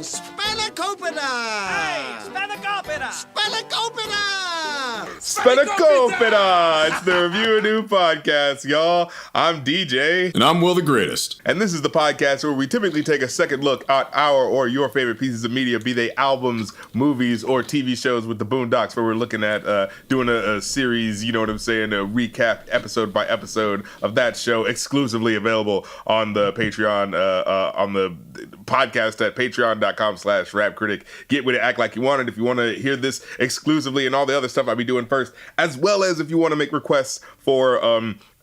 Spanakopita! Hey, Spanakopita! Spanakopita! Spanakopita! It's the ReviewAnew podcast, y'all. I'm DJ. And I'm Will the Greatest. And this is the podcast where we typically take a second look at our or your favorite pieces of media, be they albums, movies, or TV shows with the Boondocks, where we're looking at doing a series, you know what I'm saying, a recap episode by episode of that show, exclusively available on the Patreon, on the podcast at patreon.com/rapcritic. Get with it, act like you want it. If you want to hear this exclusively and all the other stuff I'll be doing first, as well as if you want to make requests for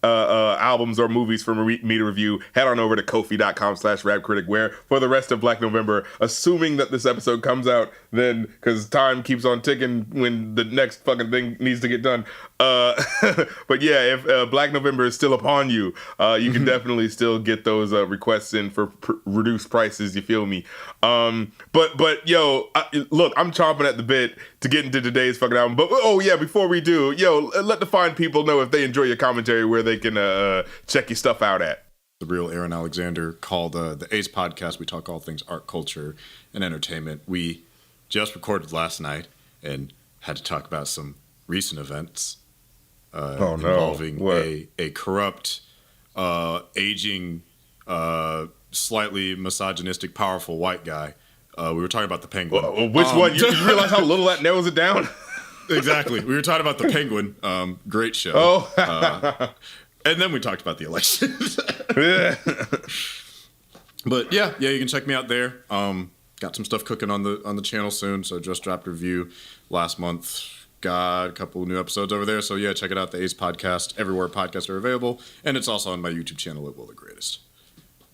albums or movies for me to review, head on over to kofi.com/rapcritic, where for the rest of Black November, assuming that this episode comes out then, because time keeps on ticking when the next fucking thing needs to get done. But yeah, if Black November is still upon you, you can definitely still get those requests in for reduced prices, you feel me? But yo, look, I'm chomping at the bit to get into today's fucking album. But oh yeah, before we do, yo, let the fine people know if they enjoy your commentary, where they can check your stuff out at. The real Aaron Alexander, called the Ace Podcast. We talk all things art, culture, and entertainment. We just recorded last night and had to talk about some recent events involving a corrupt, aging, slightly misogynistic, powerful white guy. We were talking about the Penguin. Which one? You realize how little that narrows it down? Exactly. We were talking about the Penguin. Great show. Oh. And then we talked about the election. But yeah, you can check me out there. Got some stuff cooking on the channel soon. So just dropped a review last month. Got a couple new episodes over there. So yeah, check it out. The Ace Podcast, everywhere podcasts are available. And it's also on my YouTube channel at Will the Greatest.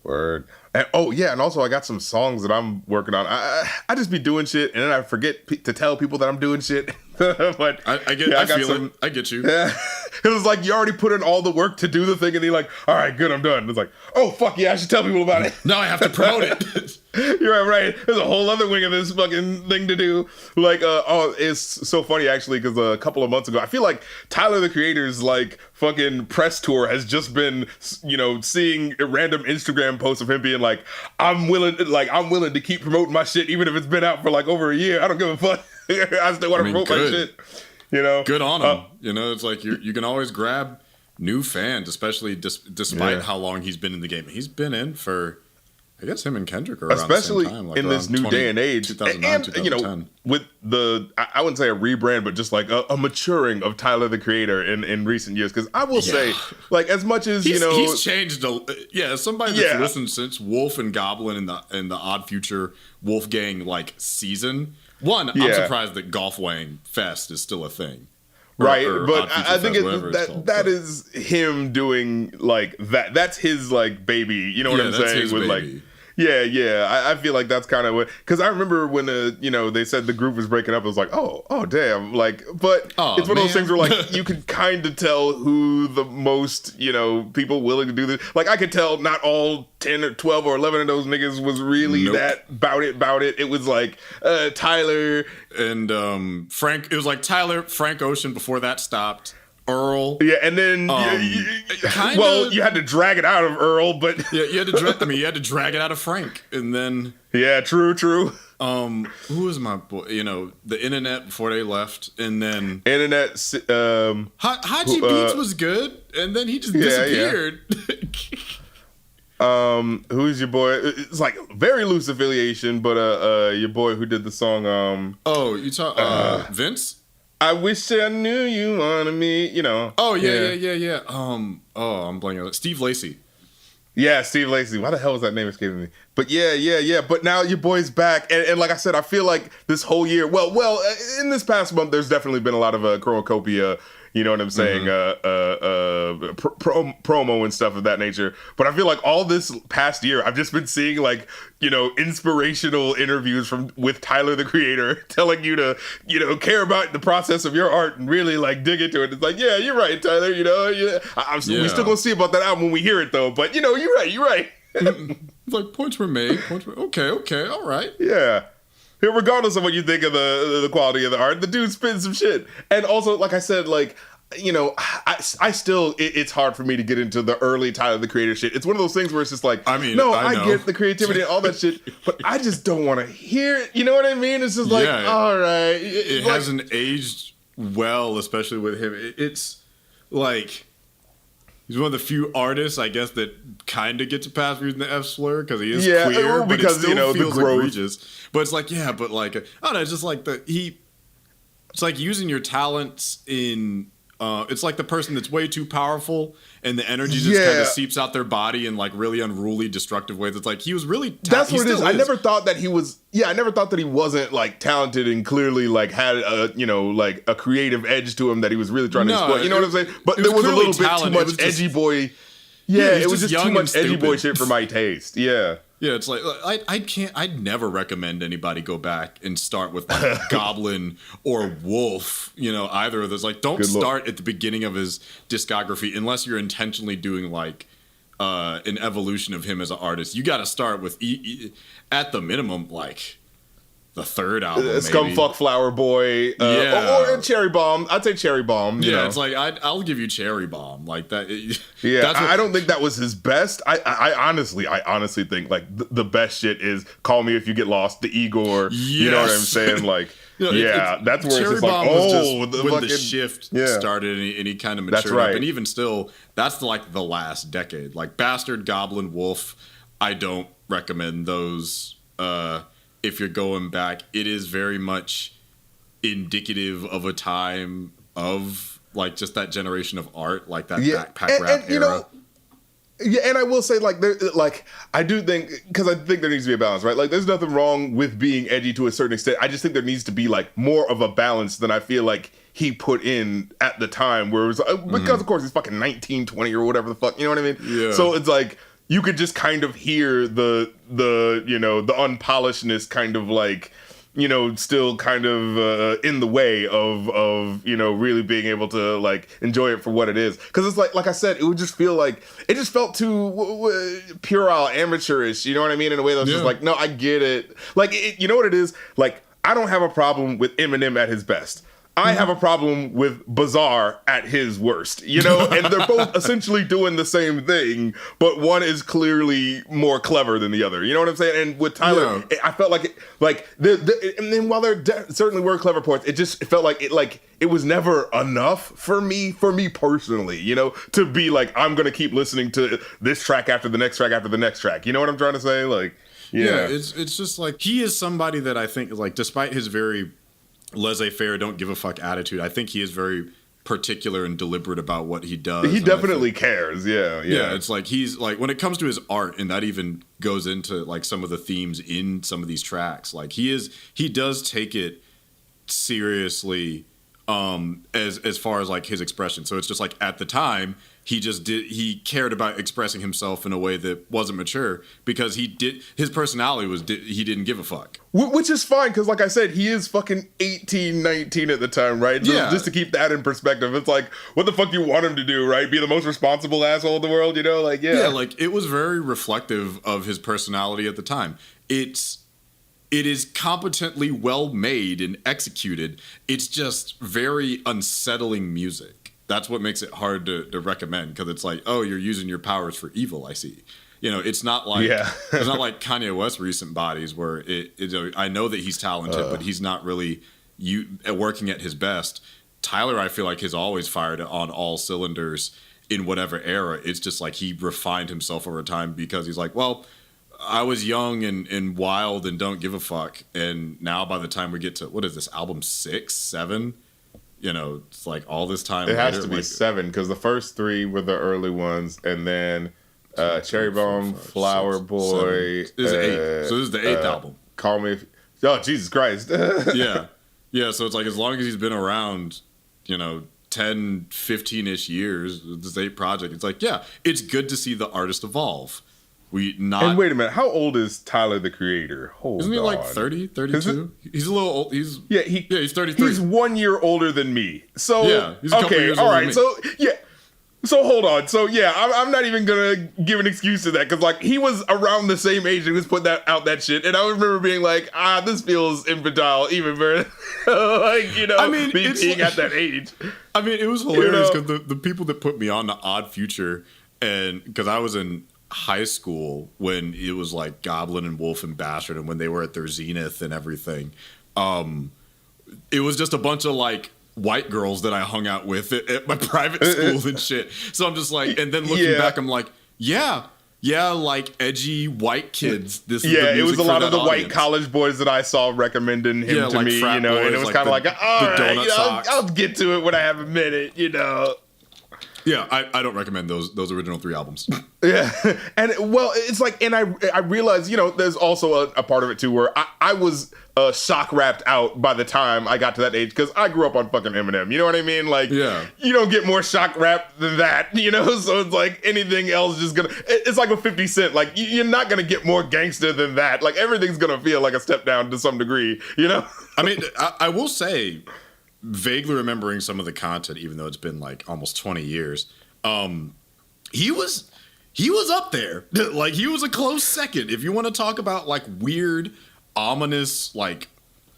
Word. And, oh yeah, and also I got some songs that I'm working on. I just be doing shit, and then I forget to tell people that I'm doing shit. But I get you. Yeah, because it's like you already put in all the work to do the thing, and you're like, all right, good, I'm done. It's like, oh fuck yeah, I should tell people about it. Now I have to promote it. You're right. There's a whole other wing of this fucking thing to do. Like, it's so funny actually, because a couple of months ago, I feel like Tyler the Creator's like fucking press tour has just been, you know, seeing random Instagram posts of him being like, I'm willing to keep promoting my shit even if it's been out for like over a year. I don't give a fuck. I still want to promote my shit. You know, good on him. You know, it's like you can always grab new fans, especially despite how long he's been in the game. He's been in for, I guess, him and Kendrick are around especially the same time, like in this new day and age, 2009, and 2010. you know, with the I wouldn't say a rebrand, but just like a maturing of Tyler the Creator in recent years. Because I will say, like, as much as he's changed. As somebody that's listened since Wolf and Goblin and the Odd Future Wolfgang like season. I'm surprised that Golf Wang Fest is still a thing. Right, but I think that is him doing like that. That's his like baby. You know what I'm saying? With baby. Like, I feel like that's kind of what, because I remember when they said the group was breaking up. It was like, oh damn, like, but it's one of those things where like you can kind of tell who the most people willing to do this. Like I could tell not all 10 or 12 or 11 of those niggas was really that about it. It was like Tyler and Frank. It was like Tyler, Frank Ocean before that stopped. Earl, and then you had to drag it out of Earl, but you had to drag it out of Frank, and then true. Who was my boy? The Internet before they left, and then Internet. Haji Beats was good, and then he just disappeared. Who's your boy? It's like very loose affiliation, but your boy who did the song. You talk Vince. I wish I knew you wanted me, Oh, yeah. I'm blanking on it. Steve Lacy. Yeah, Steve Lacy. Why the hell was that name escaping me? But yeah. But now your boy's back. And like I said, I feel like this whole year, well, in this past month, there's definitely been a lot of CHROMAKOPIA, you know what I'm saying, promo and stuff of that nature. But I feel like all this past year, I've just been seeing like, inspirational interviews with Tyler the Creator telling you to, care about the process of your art and really like dig into it. It's like, yeah, you're right, Tyler. We still gonna see about that album when we hear it though. But you're right. Like points were made. Okay, all right. Yeah. Regardless of what you think of the quality of the art, the dude spins some shit. And also, like I said, like I still, it's hard for me to get into the early Tyler, the Creator shit. It's one of those things where it's just like, I get the creativity and all that shit, but I just don't want to hear it. You know what I mean? It's just like, all right. It hasn't aged well, especially with him. It's like, he's one of the few artists, I guess, that kind of gets a pass for using the F slur because he is queer, but because, it still feels egregious. But it's like, I don't know, it's just like it's like using your talents in, it's like the person that's way too powerful and the energy just kind of seeps out their body in like really unruly, destructive ways. It's like he was really that's what it is. I never thought that he was. Yeah, I never thought that he wasn't like talented and clearly like had a like a creative edge to him that he was really trying to exploit. You know what I'm saying? But there was a little bit too much edgy boy. Yeah, it was just too much edgy boy shit for my taste. Yeah. Yeah, it's like I'd never recommend anybody go back and start with like Goblin or Wolf, either of those. Like, don't start at the beginning of his discography unless you're intentionally doing like an evolution of him as an artist. You got to start with at the minimum like the third album, Scumfuck Flower Boy, or Cherry Bomb. I'd say Cherry Bomb. You know? It's like I'll give you Cherry Bomb like that. I don't think that was his best. I honestly think like the best shit is Call Me If You Get Lost, the Igor. Yes. You know what I'm saying? Like, that's where Cherry it's just like, when the shift started and he kind of matured. That's right. Up. And even still, that's like the last decade. Like Bastard, Goblin, Wolf. I don't recommend those. If you're going back, it is very much indicative of a time of like just that generation of art, like that backpack rap era. And I will say, I do think, because I think there needs to be a balance, right? Like, there's nothing wrong with being edgy to a certain extent. I just think there needs to be like more of a balance than I feel like he put in at the time, where it was because of course he's fucking 19, 20 or whatever the fuck, you know what I mean? Yeah. So it's like, you could just kind of hear the unpolishedness kind of like, still kind of in the way of really being able to like enjoy it for what it is. Because it's like I said, it would just feel like, it just felt too puerile, amateurish, you know what I mean? In a way that's just like, no, I get it. Like, you know what it is? Like, I don't have a problem with Eminem at his best. I have a problem with Bizarre at his worst, and they're both essentially doing the same thing, but one is clearly more clever than the other. You know what I'm saying? And with Tyler, I felt like and then while there certainly were clever parts, it just felt like it was never enough for me personally, to be like, I'm gonna keep listening to this track after the next track after the next track. You know what I'm trying to say? Like, it's just like he is somebody that I think like, despite his very laissez-faire, don't give a fuck attitude, I think he is very particular and deliberate about what he does. He definitely cares. Yeah. It's like he's like, when it comes to his art, and that even goes into like some of the themes in some of these tracks, like he does take it seriously as far as like his expression. So it's just like, at the time he cared about expressing himself in a way that wasn't mature, because his personality was he didn't give a fuck. Which is fine, because like I said, he is fucking 18, 19 at the time, right? Just to keep that in perspective, it's like, what the fuck do you want him to do, right? Be the most responsible asshole in the world, Like, yeah, like it was very reflective of his personality at the time. It is competently well made and executed. It's just very unsettling music. That's what makes it hard to recommend, because it's like, oh, you're using your powers for evil, I see. It's not like it's not like Kanye West's recent bodies, where I know that he's talented, but he's not really working at his best. Tyler, I feel like, has always fired on all cylinders in whatever era. It's just like he refined himself over time, because he's like, well, I was young and wild and don't give a fuck. And now by the time we get to, what is this, album 6, 7? It's like all this time. It has to be 7, because the first 3 were the early ones, and then Cherry Bomb, Flower Boy. This is 8. So this is the 8th album. Call Me If... Oh, Jesus Christ. Yeah. So it's like, as long as he's been around, 10, 15-ish years, this 8 project, it's like, it's good to see the artist evolve. And wait a minute, how old is Tyler, the Creator? Isn't he like 30, 32? He's a little old. He's 33. He's 1 year older than me. So he's a couple years older than me. So So hold on. So yeah, I'm not even gonna give an excuse to that because like he was around the same age and he was putting that shit, and I remember being like, this feels infantile, even for like I mean, being at that age. I mean, it was hilarious because the people that put me on to Odd Future, and because I was in high school when it was like Goblin and Wolf and Bastard, and when they were at their zenith and everything, it was just a bunch of like white girls that I hung out with at my private school and shit. So I'm just like, and then looking back, I'm like, yeah, like edgy white kids. This is the it was a lot of the audience. white college boys that I saw recommending him to like me, frat and it was boys, kind of like like, all right, donut socks. I'll get to it when I have a minute, Yeah, I don't recommend those original 3 albums. Yeah, and well, it's like, and I realized, there's also a part of it too where I was shock rapped out by the time I got to that age because I grew up on fucking Eminem. You know what I mean? Like, you don't get more shock rap than that. So it's like anything else just gonna. It's like a 50 Cent. Like you're not gonna get more gangster than that. Like everything's gonna feel like a step down to some degree. I mean, I will say, vaguely remembering some of the content, even though it's been like almost 20 years, he was up there. Like he was a close second. If you want to talk about like weird, ominous, like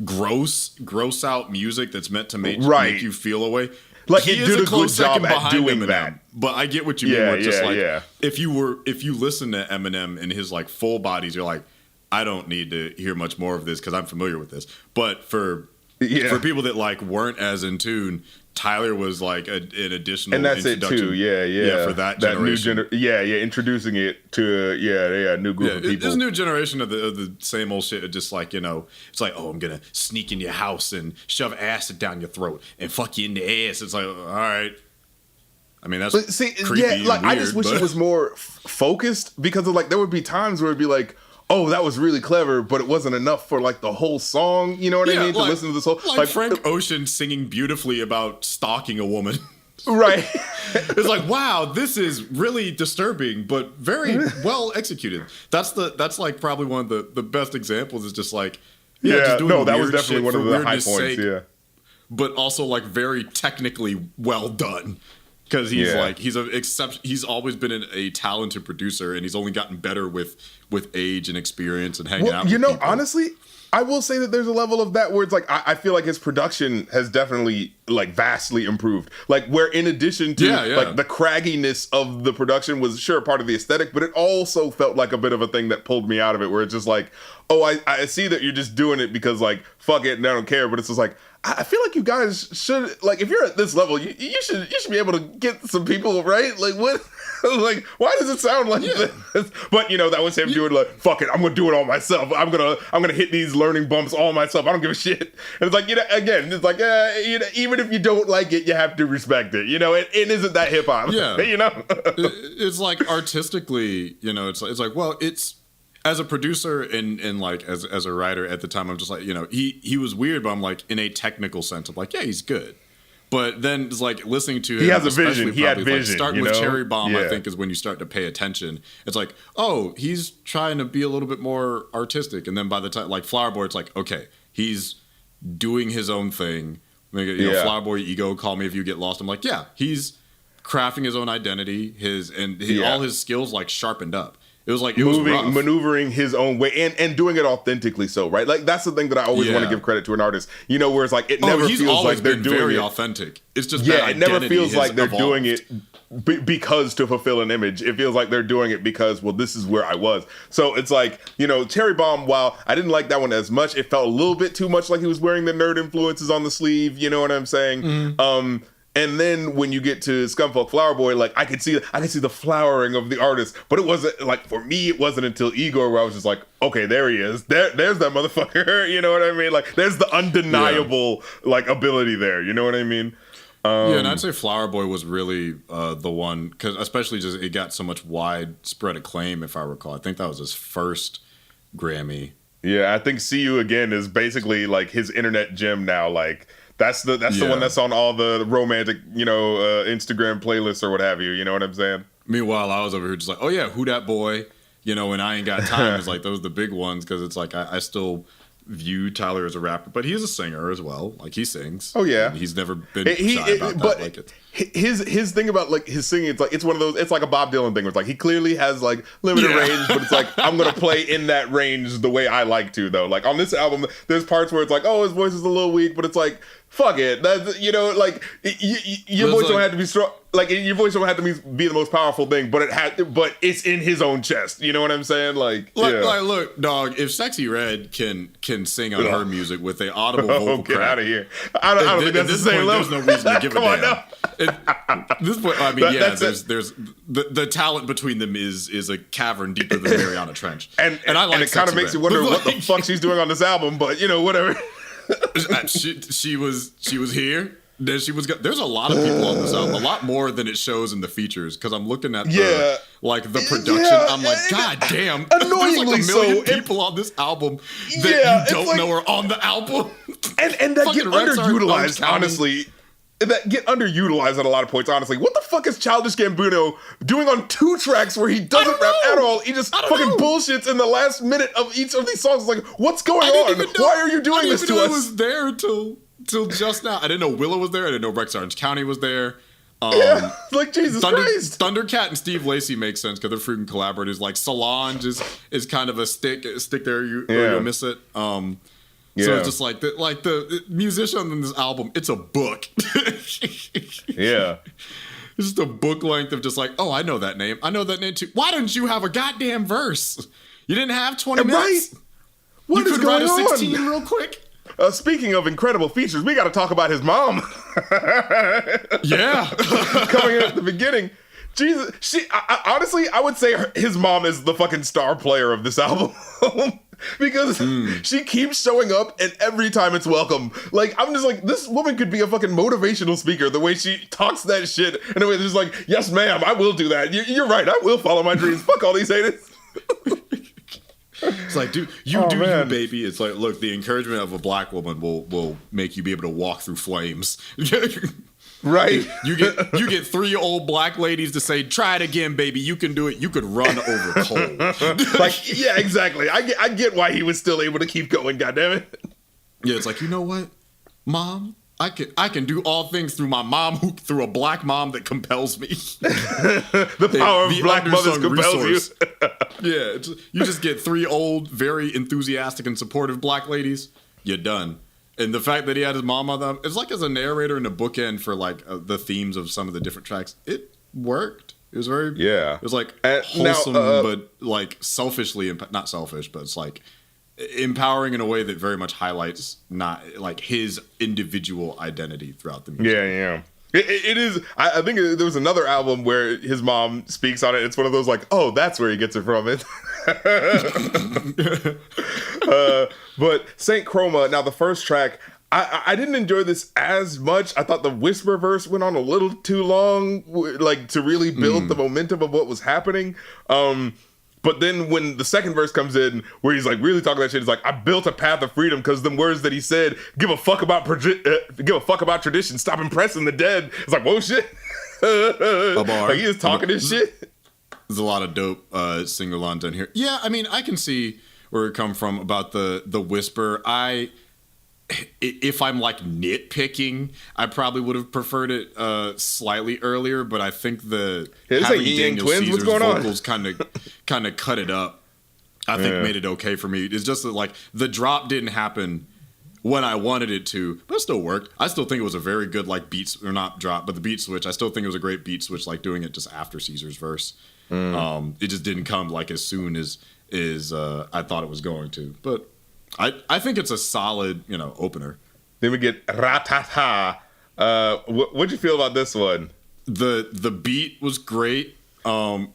gross out music that's meant to make you feel away. Like he it did a good job at doing Eminem, that. But I get what you mean. Where it's just like if you listen to Eminem in his like full bodies, you're like, I don't need to hear much more of this because I'm familiar with this. But for people that like weren't as in tune, Tyler was like an additional, and that's introduction. It too. For that generation. New introducing it to a new group of people. This new generation of the same old shit. Just like it's like, oh, I'm gonna sneak in your house and shove acid down your throat and fuck you in the ass. It's like, all right. I mean, that's creepy. Like and weird, I just wish it was more focused because of like there would be times where it'd be like, oh, that was really clever, but it wasn't enough for like the whole song. You know what I mean? To listen to this whole like Frank Ocean singing beautifully about stalking a woman. Right. It's like, wow, this is really disturbing, but very well executed. That's like probably one of the best examples. Is just like, just doing that was definitely one of the high points. Sake, but also like very technically well done. Because he's like he's always been a talented producer, and he's only gotten better with age and experience and hanging out. With honestly, I will say that there's a level of that where it's like I feel like his production has definitely like vastly improved. Like where in addition to like the cragginess of the production was sure part of the aesthetic, but it also felt like a bit of a thing that pulled me out of it. Where it's just like, oh, I see that you're just doing it because like fuck it and I don't care, but it's just like, I feel like you guys should, like, if you're at this level, you should be able to get some people, right? Like, what? Like, why does it sound like this? But that was him doing like, fuck it, I'm gonna do it all myself. I'm gonna hit these learning bumps all myself. I don't give a shit. And it's like, again, it's like, even if you don't like it, you have to respect it. It isn't that hip hop. Yeah. It's like artistically, it's like, well, it's. As a producer and like as a writer at the time, I'm just like, he was weird, but I'm like, in a technical sense, I'm like, yeah, he's good. But then it's like listening to him, he has a vision. He had vision. Like starting with Cherry Bomb, I think is when you start to pay attention. It's like, oh, he's trying to be a little bit more artistic. And then by the time like Flower Boy, it's like, okay, he's doing his own thing. Flower Boy Ego, Call Me If You Get Lost. I'm like, yeah, he's crafting his own identity, all his skills like sharpened up. It was like maneuvering his own way and doing it authentically. So right, like that's the thing that I always want to give credit to an artist. Where it's like it never feels like they're doing very it authentic. It's just it never feels like they're doing it because to fulfill an image. It feels like they're doing it because this is where I was. So it's like Cherry Bomb. While I didn't like that one as much, it felt a little bit too much like he was wearing the nerd influences on the sleeve. You know what I'm saying? Mm-hmm. And then when you get to Scumfuck Flower Boy, like I could see the flowering of the artist, but it wasn't like for me. It wasn't until Igor where I was just like, okay, there he is. There's that motherfucker. You know what I mean? Like there's the undeniable like ability there. You know what I mean? And I'd say Flower Boy was really the one because especially just it got so much widespread acclaim. If I recall, I think that was his first Grammy. Yeah, I think "See You Again" is basically like his internet gem now. Like. That's the one that's on all the romantic, Instagram playlists or what have you. You know what I'm saying? Meanwhile, I was over here just like, oh yeah, Who Dat Boy? And I Ain't Got Time is like those are the big ones because it's like I still view Tyler as a rapper, but he's a singer as well. Like he sings. Oh yeah, and he's never been shy about that. But like his thing about like his singing, it's like it's one of those, it's like a Bob Dylan thing where it's like he clearly has like limited range, but it's like I'm gonna play in that range the way I like to though. Like on this album, there's parts where it's like, oh, his voice is a little weak, but it's like, fuck it, that's, you know, like your voice don't have to be strong. Like your voice don't have to be the most powerful thing, but it's in his own chest. You know what I'm saying? Like look, dog. If Sexy Red can sing on her music with a audible vocal get crack, out of here. I don't think that's the same level. There's no reason to give a damn. At this point, I mean, there's the talent between them is a cavern deeper than the Mariana Trench, and I like. And it kind of makes you wonder what the fuck she's doing on this album, but you know, whatever. she was here. Then she was. There's a lot of people on this album, a lot more than it shows in the features. Because I'm looking at the production. I'm like, God damn! Annoyingly there's like a million people on this album that you don't know are on the album, and that get underutilized. Honestly, that get underutilized at a lot of points. Honestly, what the fuck is Childish Gambino doing on 2 tracks where he doesn't rap at all? He just fucking bullshits in the last minute of each of these songs. It's like, what's going on? Why are you doing this to us? I was there till just now. I didn't know Willow was there. I didn't know Rex Orange County was there. Like Jesus Christ. Thundercat and Steve Lacy make sense because they're freaking collaborators. Like Solange is kind of a stick there. You'll miss it. So it's just like the musician in this album. It's a book. Yeah. It's just a book length of just like, oh, I know that name. I know that name too. Why didn't you have a goddamn verse? You didn't have 20 minutes. Right? What is going on? You could write a 16 real quick. Speaking of incredible features, we got to talk about his mom. Yeah. Coming in at the beginning. Jesus, honestly, I would say his mom is the fucking star player of this album. Because she keeps showing up and every time it's welcome. Like, I'm just like, this woman could be a fucking motivational speaker the way she talks that shit. And the way it's just like, yes, ma'am, I will do that. You're right. I will follow my dreams. Fuck all these haters. It's like, dude, you baby. It's like, look, the encouragement of a black woman will make you be able to walk through flames. Right. You get 3 old black ladies to say, try it again, baby. You can do it. You could run over coal. Like, yeah, exactly. I get why he was still able to keep going, goddammit. Yeah, it's like, you know what, Mom? I can do all things through my mom, through a black mom that compels me. The power of black mothers compels you. Yeah, you just get 3 old, very enthusiastic and supportive black ladies. You're done. And the fact that he had his mom on them, it's like as a narrator and a bookend for like the themes of some of the different tracks. It worked. It was very It was like wholesome, but like selfishly, not selfish, but it's like empowering in a way that very much highlights not like his individual identity throughout the music. Yeah. It is. I think there was another album where his mom speaks on it. It's one of those like, oh, that's where he gets it from. But Saint Chroma. Now the first track, I didn't enjoy this as much. I thought the whisper verse went on a little too long, like to really build the momentum of what was happening. But then when the second verse comes in, where he's like really talking that shit, he's like, "I built a path of freedom because them words that he said, give a fuck about tradition, stop impressing the dead." It's like, whoa, shit. Like he is talking this shit. There's a lot of dope single lines in here. Yeah, I mean, I can see where it come from about the whisper. If I'm like nitpicking, I probably would have preferred it slightly earlier, but I think having Daniel Caesar's vocals kind of cut it up. I think made it okay for me. It's just that like the drop didn't happen when I wanted it to, but it still worked. I still think it was a very good like beat, or not drop, but the beat switch. I still think it was a great beat switch, like doing it just after Caesar's verse. It just didn't come like as soon as I thought it was going to, but. I think it's a solid, opener. Then we get Ratata. What'd you feel about this one? The beat was great. Yeah,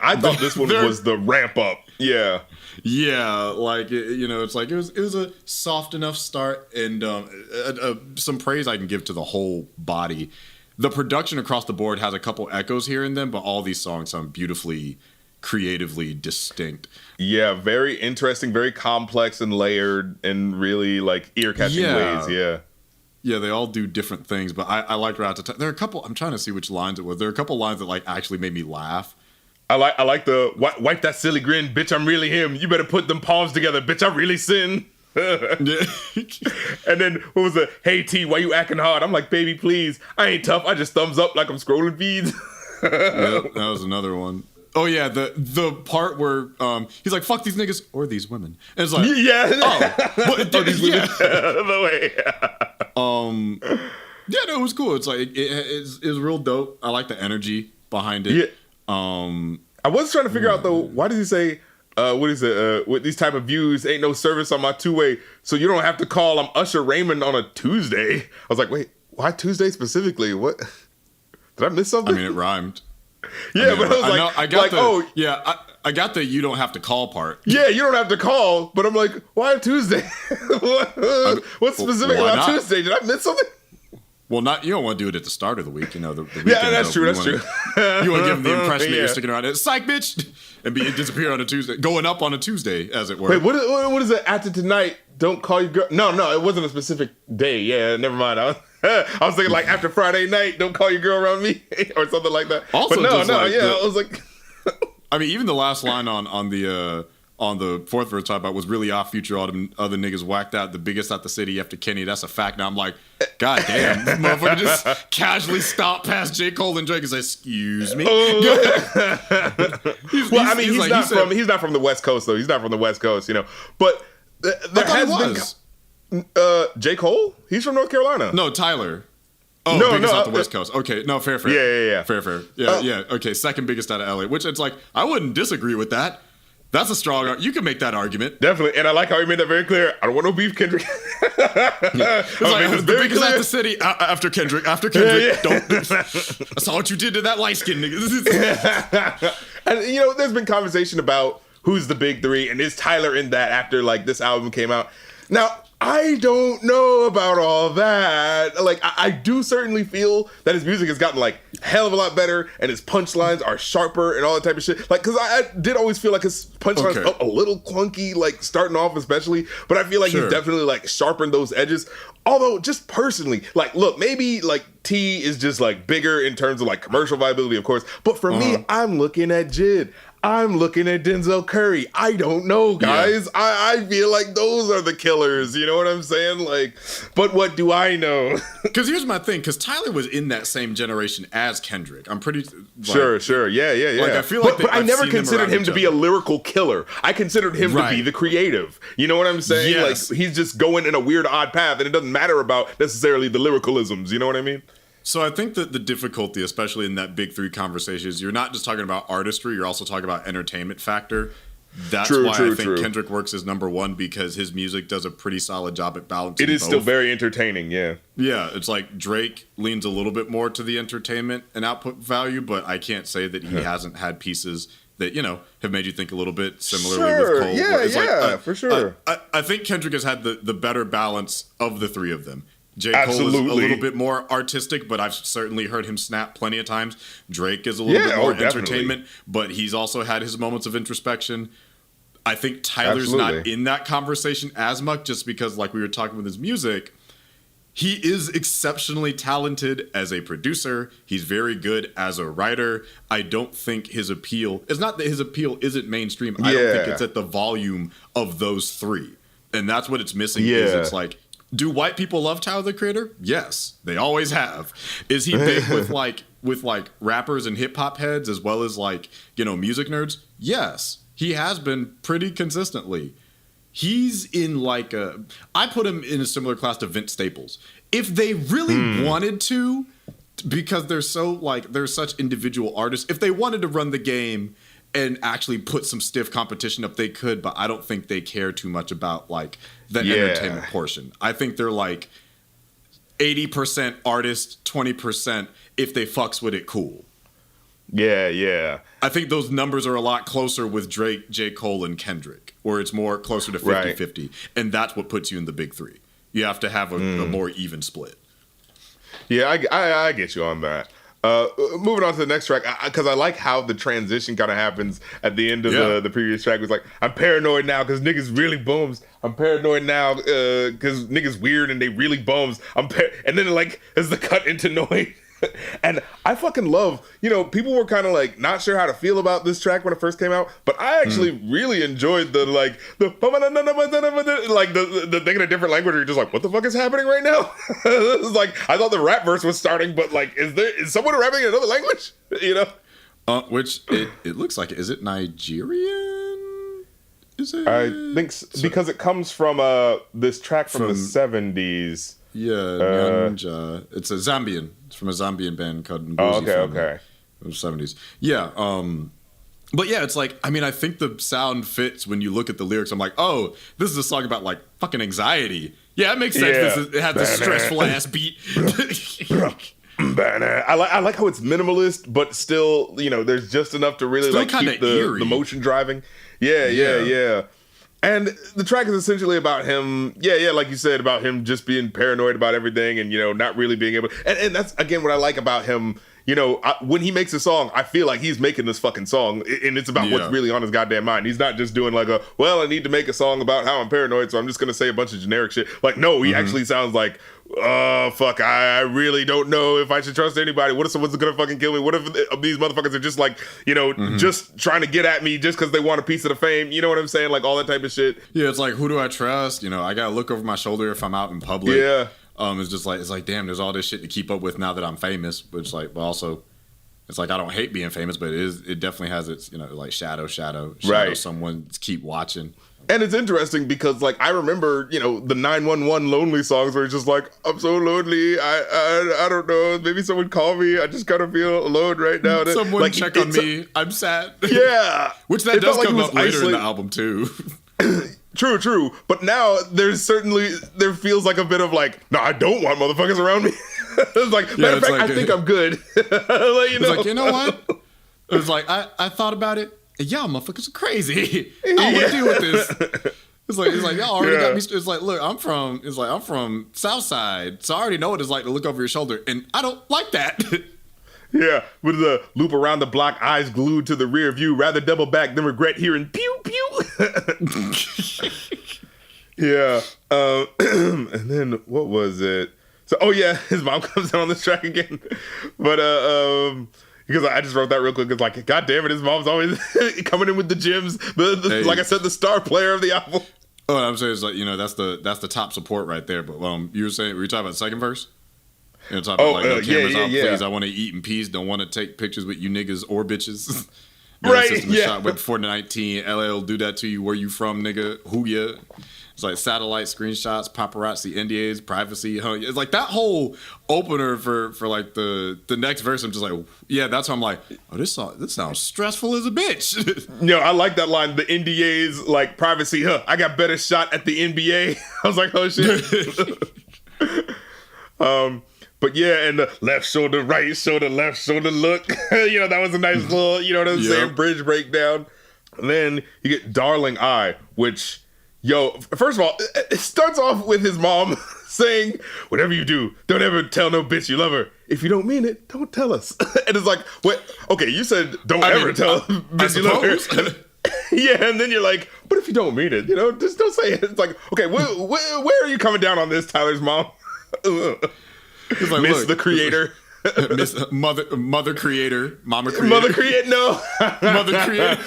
I thought this one was the ramp up. Yeah. Yeah, like it's like it was a soft enough start, and some praise I can give to the whole body. The production across the board has a couple echoes here and then, but all these songs sound beautifully, creatively distinct. Yeah, very interesting, very complex and layered in really like ear-catching ways. Yeah, they all do different things, but I like Ratata. There are a couple, I'm trying to see which lines it was. There are a couple lines that like actually made me laugh. I like the wipe that silly grin, bitch, I'm really him. You better put them palms together, bitch, I really sin. And then what was it? Hey T, why you acting hard? I'm like, baby, please. I ain't tough. I just thumbs up like I'm scrolling feeds. Yep, that was another one. Oh yeah, the part where he's like, "Fuck these niggas or these women," and it's like, these women. The way. Yeah, no, it was cool. It's like it was real dope. I like the energy behind it. Yeah. I was trying to figure out though, why does he say, what is it? With these type of views, ain't no service on my two-way, so you don't have to call. I'm Usher Raymond on a Tuesday. I was like, wait, why Tuesday specifically? What? Did I miss something? I mean, it rhymed. Yeah, but I was like, I got the you don't have to call part. Yeah, you don't have to call, but I'm like, why Tuesday? What's specific about Tuesday? Did I miss something? Well, you don't want to do it at the start of the week, the weekend. Yeah, that's true. That's true. You want to give them the impression that you're sticking around. It's psych, bitch, and disappear on a Tuesday, going up on a Tuesday, as it were. Wait, what is it? After tonight, don't call your girl. No, it wasn't a specific day. Yeah, never mind. I was thinking like after Friday night, don't call your girl around me or something like that. Also, but I was like, I mean, even the last line on the fourth verse talk about was really off future. All the other niggas whacked out. The biggest out the city after Kenny. That's a fact. Now I'm like, God damn, this motherfucker just casually stopped past J. Cole and Drake and said, "Excuse me." He's not from the West Coast though. He's not from the West Coast, But there has been J. Cole. He's from North Carolina. No, Tyler. Oh, no, biggest out the West Coast. Okay, no, fair. Yeah. Fair. Yeah. Okay, second biggest out of LA. Which it's like I wouldn't disagree with that. That's a strong. You can make that argument. Definitely, and I like how he made that very clear. I don't want no beef, Kendrick. It's like the biggest out the city after Kendrick. Don't. I saw what you did to that light skinned nigga. And there's been conversation about who's the big three, and is Tyler in that after like this album came out. Now, I don't know about all that. Like, I do certainly feel that his music has gotten like hell of a lot better, and his punchlines are sharper and all that type of shit. Like, because I did always feel like his punchlines felt a little clunky, like starting off especially. But I feel like he's definitely like sharpened those edges. Although, just personally, like, look, maybe like T is just like bigger in terms of like commercial viability, of course. But for me, I'm looking at Jid. I'm looking at Denzel Curry. I don't know, guys. Yeah. I feel like those are the killers. You know what I'm saying? Like, but what do I know? Because here's my thing. Because Tyler was in that same generation as Kendrick. I'm pretty sure. Yeah. Like, I feel like, but I never considered him to be a lyrical killer. I considered him to be the creative. You know what I'm saying? Yes. Like, he's just going in a weird, odd path, and it doesn't matter about necessarily the lyricalisms. You know what I mean? So I think that the difficulty, especially in that big three conversation, is you're not just talking about artistry, you're also talking about entertainment factor. That's why I think Kendrick works as number one, because his music does a pretty solid job at balancing both. Still very entertaining, yeah. Yeah, it's like Drake leans a little bit more to the entertainment and output value, but I can't say that he hasn't had pieces that, have made you think a little bit similarly with Cole. Yeah, for sure. I think Kendrick has had the better balance of the three of them. J. Cole is a little bit more artistic, but I've certainly heard him snap plenty of times. Drake is a little bit more entertainment, but he's also had his moments of introspection. I think Tyler's not in that conversation as much, just because, like we were talking with his music, he is exceptionally talented as a producer. He's very good as a writer. I don't think his appeal... It's not that his appeal isn't mainstream. I don't think it's at the volume of those three. And that's what it's missing, is it's like... Do white people love Tyler, the Creator? Yes, they always have. Is he big with rappers and hip hop heads as well as music nerds? Yes, he has been pretty consistently. He's in I put him in a similar class to Vince Staples. If they really wanted to, because they're such individual artists, if they wanted to run the game and actually put some stiff competition up, they could, but I don't think they care too much about the entertainment portion. I think they're 80% artist, 20% if they fucks with it, cool. Yeah. I think those numbers are a lot closer with Drake, J. Cole, and Kendrick, where it's more closer to 50-50. And that's what puts you in the big three. You have to have a more even split. Yeah, I get you on that. Moving on to the next track, because I like how the transition kind of happens at the end of the previous track. It was like, I'm paranoid now because niggas really bums. I'm paranoid now because niggas weird and they really bums. And then as the cut into noise. And I fucking love, people were kind of like not sure how to feel about this track when it first came out, but I actually really enjoyed the thing in a different language where you're just like, what the fuck is happening right now? It's like, I thought the rap verse was starting, but like, is someone rapping in another language? Which it looks like, is it Nigerian? Is it? I think because it comes from this track from the 70s. Yeah, Nyanja. It's a Zambian. It's from a Zambian band called Mbuzi from the 70s. Yeah, but yeah, it's like, I mean, I think the sound fits when you look at the lyrics. I'm like, oh, this is a song about like fucking anxiety. Yeah, it makes sense. Yeah. It has this stressful ass beat. I like how it's minimalist, but still, there's just enough to really like keep the motion driving. Yeah. And the track is essentially about him, like you said, about him just being paranoid about everything and, not really being able... And that's, again, what I like about him. When he makes a song, I feel like he's making this fucking song, and it's about what's really on his goddamn mind. He's not just doing like I need to make a song about how I'm paranoid, so I'm just going to say a bunch of generic shit. Like, no, he actually sounds like, oh, fuck, I really don't know if I should trust anybody. What if someone's going to fucking kill me? What if these motherfuckers are just like, just trying to get at me just because they want a piece of the fame? You know what I'm saying? Like, all that type of shit. Yeah, it's like, who do I trust? I got to look over my shoulder if I'm out in public. Yeah. It's like, damn, there's all this shit to keep up with now that I'm famous. But it's like, but also, it's like, I don't hate being famous, but it definitely has its, like shadow, right. Someone keep watching. And it's interesting because, like, I remember, the 911 lonely songs where it's just like, I'm so lonely. I don't know. Maybe someone call me. I just kind of feel alone right now. Someone like, check on me. I'm sad. Yeah. Which that does come up later in the album, too. True. But now there feels like a bit of like, no, I don't want motherfuckers around me. It's like, matter of fact, I think I'm good. It's like, you know what? It was like, I thought about it. Y'all motherfuckers are crazy. I don't want to deal with this. It's like y'all already got me. It's like, look, I'm from Southside, so I already know what it's like to look over your shoulder, and I don't like that. Yeah, with the loop around the block, eyes glued to the rear view, rather double back than regret hearing pew pew. Yeah, and then what was it? So, his mom comes on this track again, but because I just wrote that real quick. It's like, God damn it, his mom's always coming in with the gems. Like I said, the star player of the album. Oh, I'm saying it's like, that's the top support right there. But were you talking about the second verse? Talking about like, no cameras off, please. I want to eat in peace. Don't want to take pictures with you niggas or bitches. Right. Shot with 419. LL do that to you. Where you from, nigga? Who ya? It's like satellite screenshots, paparazzi, NDAs, privacy. It's like that whole opener for like the next verse. I'm just like, yeah, that's why I'm like, oh, this sounds stressful as a bitch. I like that line. The NDAs, like privacy. I got better shot at the NBA. I was like, oh shit. But yeah, and the left shoulder, right shoulder, left shoulder look. That was a nice little, what I'm saying, bridge breakdown. And then you get Darling I, which, first of all, it starts off with his mom saying, whatever you do, don't ever tell no bitch you love her. If you don't mean it, don't tell us. And it's like, what? Okay, you said don't ever tell bitch you love her. Yeah, and then you're like, but if you don't mean it, just don't say it. It's like, okay, where are you coming down on this, Tyler's mom? It's like, Miss the creator. Miss mother creator, mama creator. Mother creator, no. Mother creator.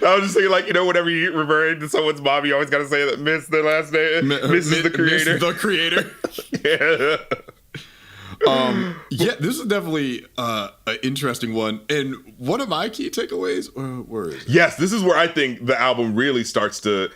I was just thinking, like, whenever you referring to someone's mom, you always got to say that Miss the last name. Mrs. the creator. Miss the creator. Yeah. This is definitely an interesting one. And one of my key takeaways, where is it? Yes, this is where I think the album really starts to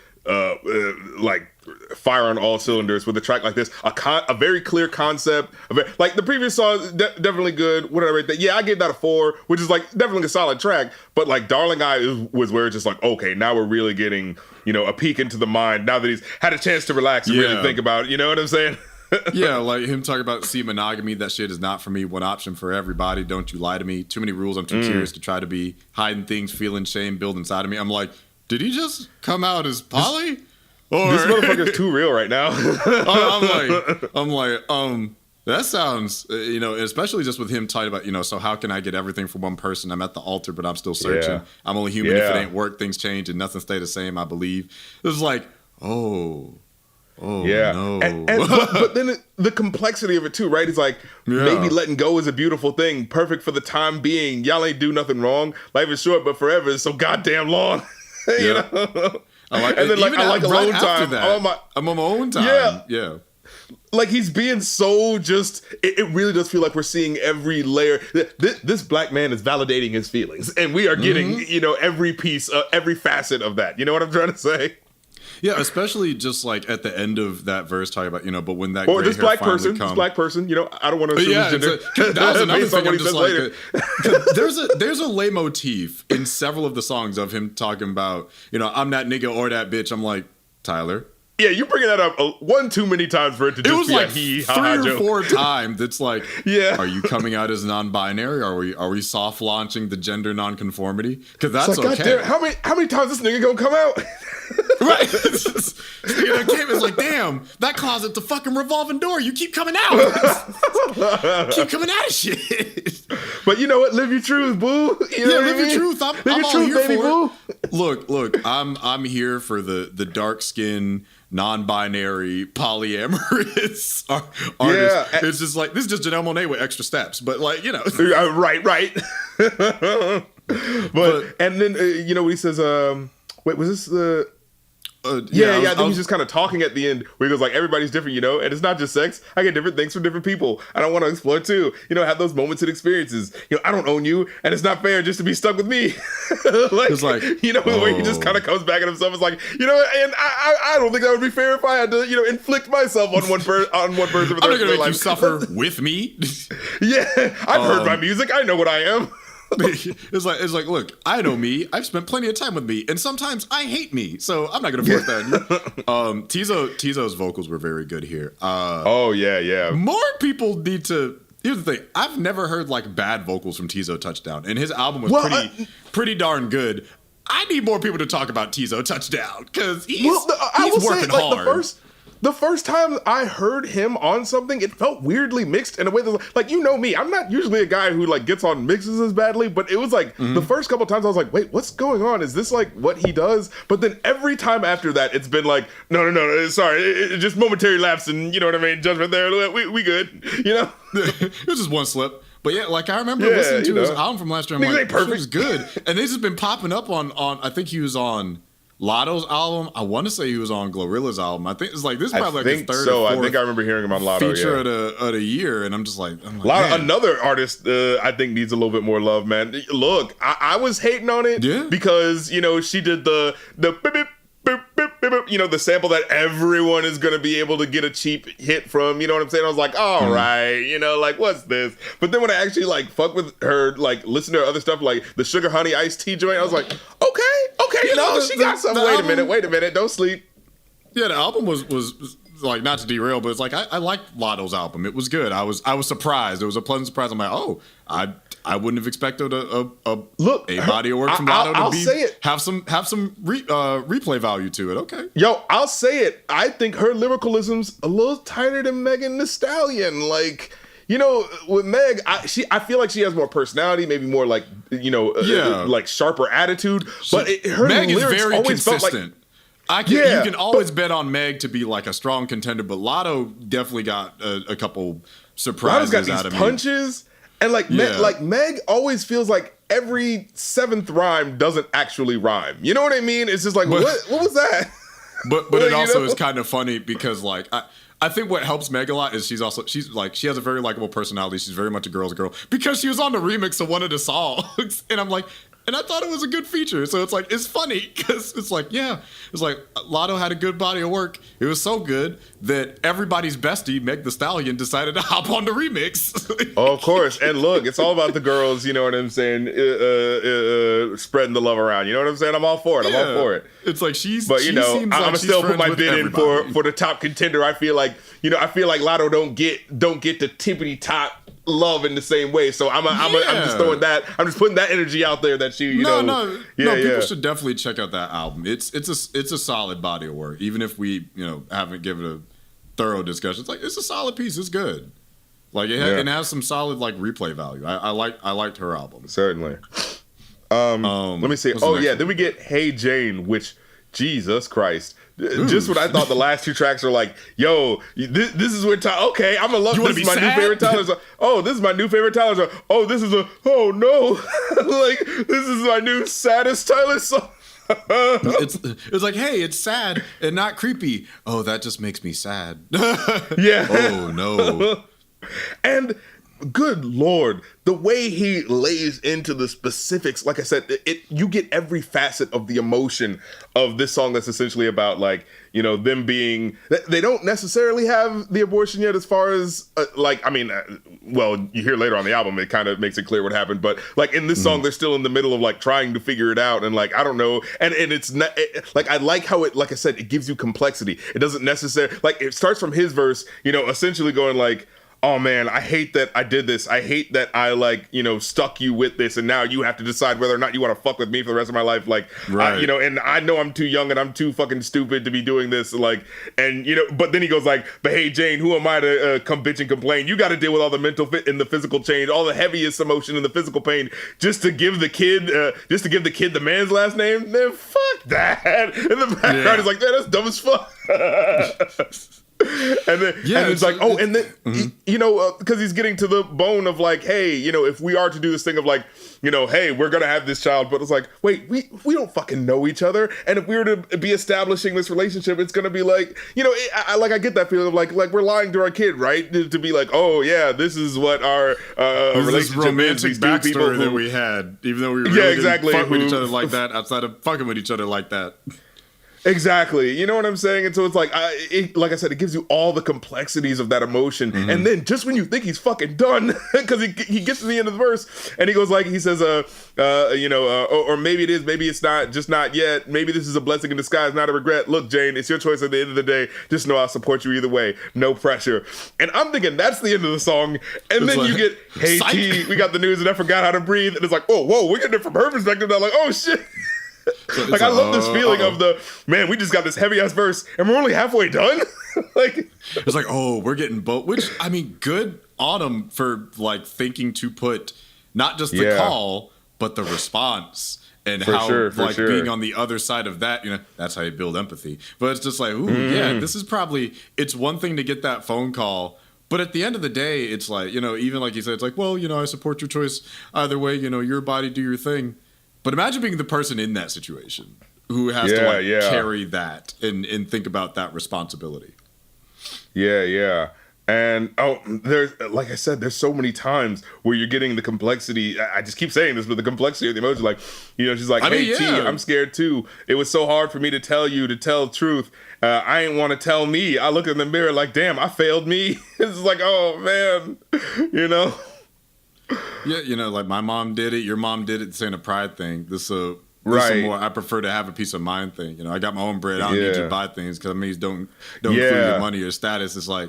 fire on all cylinders with a track like this. A very clear concept. Like the previous song, definitely good. What did I rate that? Yeah, I gave that a 4, which is like definitely a solid track. But like Darling I was where it's just like, okay, now we're really getting, a peek into the mind now that he's had a chance to relax and really think about it. You know what I'm saying? Yeah, like him talking about monogamy, that shit is not for me. One option for everybody. Don't you lie to me. Too many rules. I'm too curious to try to be hiding things, feeling shame, build inside of me. I'm like, did he just come out as poly? This motherfucker's too real right now. I'm like, that sounds, especially just with him talking about, so how can I get everything from one person? I'm at the altar, but I'm still searching. Yeah. I'm only human. If it ain't work, things change and nothing stay the same, I believe. It was like, oh, Yeah. no. But then the complexity of it too, right? It's like maybe letting go is a beautiful thing, perfect for the time being. Y'all ain't do nothing wrong. Life is short, but forever is so goddamn long. You know? I like, and then like I like alone time. I'm on my own time. Yeah. Like he's being so just. It really does feel like we're seeing every layer. This black man is validating his feelings, and we are getting every piece, every facet of that. You know what I'm trying to say? Yeah, especially just like at the end of that verse talking about, but when that or gray this hair black finally person, come, this black person, I don't want to assume his gender. That was another based on thing. what I'm he just says like, later. there's a leitmotif in several of the songs of him talking about, I'm that nigga or that bitch. I'm like, Tyler. Yeah, you're bringing that up one too many times for it to just it was be like a he, 3 or 4 times. It's like, yeah. Are you coming out as non-binary? Are we soft launching the gender non-conformity? Because that's like, okay. Damn, how many times this nigga gonna come out? Right. It's like, damn, that closet's a fucking revolving door. You keep coming out. Keep coming out of shit. But you know what? Live your truth, boo. Live your truth. I'm all truth, here baby, for boo. it. Look, I'm here for the dark skin, non-binary, polyamorous artist. Yeah. It's just like, this is just Janelle Monáe with extra steps, but like, Right. but and then what he says, wait, was this the I think he's just kind of talking at the end where he goes like, everybody's different, and it's not just sex. I get different things from different people. I don't want to explore too. Have those moments and experiences. I don't own you, and it's not fair just to be stuck with me. It's like, the way he just kind of comes back at himself is like, and I don't think that would be fair if I had to, inflict myself on one person for the rest of I'm not their gonna make life. you suffer with me. Yeah, I've heard my music. I know what I am. It's like, look, I know me. I've spent plenty of time with me, and sometimes I hate me, so I'm not gonna force that on you. Tizo's vocals were very good here. Yeah. More people need to. Here's the thing: I've never heard like bad vocals from Tizo Touchdown, and his album was pretty darn good. I need more people to talk about Tizo Touchdown because he's working hard. The first time I heard him on something, it felt weirdly mixed in a way that, like, me, I'm not usually a guy who, like, gets on mixes as badly, but it was, like, the first couple times I was like, wait, what's going on? Is this, like, what he does? But then every time after that, it's been like, no, sorry, it just momentary lapse and, you know what I mean, judgment there, we good, It was just one slip. But yeah, like I remember listening to his album from last year, I'm like, perfect. It was good. And this has been popping up on, I think he was on Lotto's album. I want to say he was on Glorilla's album. I think it's like this is probably like his third or fourth I think I remember hearing him on Lotto. Feature of the year, and I'm just like, Lotto, another artist I think needs a little bit more love, man. Look, I was hating on it because she did the beep, beep, boop, boop, boop, boop, the sample that everyone is going to be able to get a cheap hit from, you know what I'm saying? I was like, all right, like, what's this? But then when I actually, like, fuck with her, like, listen to her other stuff, like the Sugar Honey Iced Tea joint, I was like, okay, she got something. Wait a minute, don't sleep. Yeah, the album was like, not to derail, but it's like, I liked Lotto's album. It was good. I was surprised. It was a pleasant surprise. I'm like, I wouldn't have expected a body of work from Lotto to have some replay value to it. Okay. Yo, I'll say it. I think her lyricalism's a little tighter than Megan Thee Stallion. Like, with Meg, I feel like she has more personality, maybe more like, like sharper attitude. But her Meg lyrics is very always consistent. Felt like, you can always bet on Meg to be like a strong contender, but Lotto definitely got a couple surprises Lotto's got out these of me. punches. And like, Meg always feels like every 7th rhyme doesn't actually rhyme. You know what I mean? It's just like, what was that? But it also is kind of funny because like I think what helps Meg a lot is she's she has a very likable personality. She's very much a girl's girl because she was on the remix of one of the songs, and I'm like. And I thought it was a good feature. So it's like, it's funny because it's like, Lotto had a good body of work. It was so good that everybody's bestie, Meg Thee Stallion, decided to hop on the remix. Oh, of course. And look, it's all about the girls, you know what I'm saying, spreading the love around. You know what I'm saying? I'm all for it. I'm all for it. It's like But, I'm going to still put my bid in for the top contender. I feel like, Lotto don't get the tippity top love in the same way, so I'm just throwing that. I'm just putting that energy out there that she, people should definitely check out that album. It's a solid body of work, even if we haven't given it a thorough discussion. It's like it's a solid piece. It's good. Like it has some solid like replay value. I liked her album certainly. Let me see. Then we get Hey Jane, which Jesus Christ. Just when I thought the last two tracks are like, yo, this is where Tyler, okay, I'm gonna love this. Is my new favorite Tyler song. Oh, this is my new favorite Tyler song. Oh, this is oh no. Like, this is my new saddest Tyler song. It's like, hey, it's sad and not creepy. Oh, that just makes me sad. Yeah. Oh no. And good Lord, the way he lays into the specifics, like I said, you get every facet of the emotion of this song that's essentially about, like, you know, them being, they don't necessarily have the abortion yet as far as, well, you hear later on the album, it kind of makes it clear what happened, but, like, in this song, they're still in the middle of, like, trying to figure it out, and, like, I don't know, and it's not, like, I like how it, like I said, it gives you complexity. It doesn't necessarily, like, it starts from his verse, you know, essentially going, like, oh man, I hate that I did this. I hate that I, like, you know, stuck you with this, and now you have to decide whether or not you want to fuck with me for the rest of my life. Like, right. You know, and I know I'm too young and I'm too fucking stupid to be doing this. Like, and, you know, but then he goes like, but hey, Jane, who am I to come bitch and complain? You got to deal with all the mental fit and the physical change, all the heaviest emotion and the physical pain, just to give the kid the man's last name. Man, fuck that. In the background, he's like, man, that's dumb as fuck. And then, and it's like, oh, and then, you know, because he's getting to the bone of, like, hey, you know, if we are to do this thing of, like, you know, hey, we're gonna have this child, but it's like, wait, we don't fucking know each other, and if we were to be establishing this relationship, it's gonna be like, you know, I get that feeling of like we're lying to our kid, right? To be like, oh yeah, this is what our relationship romantic is. Backstory that we had, even though we really didn't fuck with each other like that, outside of fucking with each other like that. Exactly. You know what I'm saying? And so it's like, like I said, it gives you all the complexities of that emotion. And then just when you think he's fucking done, because he gets to the end of the verse and he goes like, he says, you know, or maybe it is, maybe it's not, just not yet. Maybe this is a blessing in disguise, not a regret. Look, Jane, it's your choice at the end of the day. Just know I'll support you either way. No pressure. And I'm thinking that's the end of the song. And then you get, hey, T, we got the news and I forgot how to breathe. And it's like, oh, whoa, we're getting it from her perspective. I'm like, oh shit. So like, I love this feeling of the, man, we just got this heavy ass verse and we're only halfway done. Like, it's like, oh, we're getting both, which, I mean, good on him for, like, thinking to put not just the call, but the response. And being on the other side of that, you know, that's how you build empathy. But it's just like, ooh, yeah, this is probably, it's one thing to get that phone call. But at the end of the day, it's like, you know, even like you said, it's like, well, you know, I support your choice either way, you know, your body, do your thing. But imagine being the person in that situation who has to carry that and think about that responsibility. Yeah, yeah. And there's, like I said, there's so many times where you're getting the complexity. I just keep saying this, but the complexity of the emotion, like, you know, she's like, hey, T, I'm scared too. It was so hard for me to tell you, to tell the truth. I ain't want to tell me. I look in the mirror like, damn, I failed me. It's like, oh man, you know. Yeah, you know, like my mom did it, your mom did it. This ain't a pride thing. This is more, I prefer to have a peace of mind thing. You know, I got my own bread. I don't need you to buy things because it means don't include your money or status. It's like,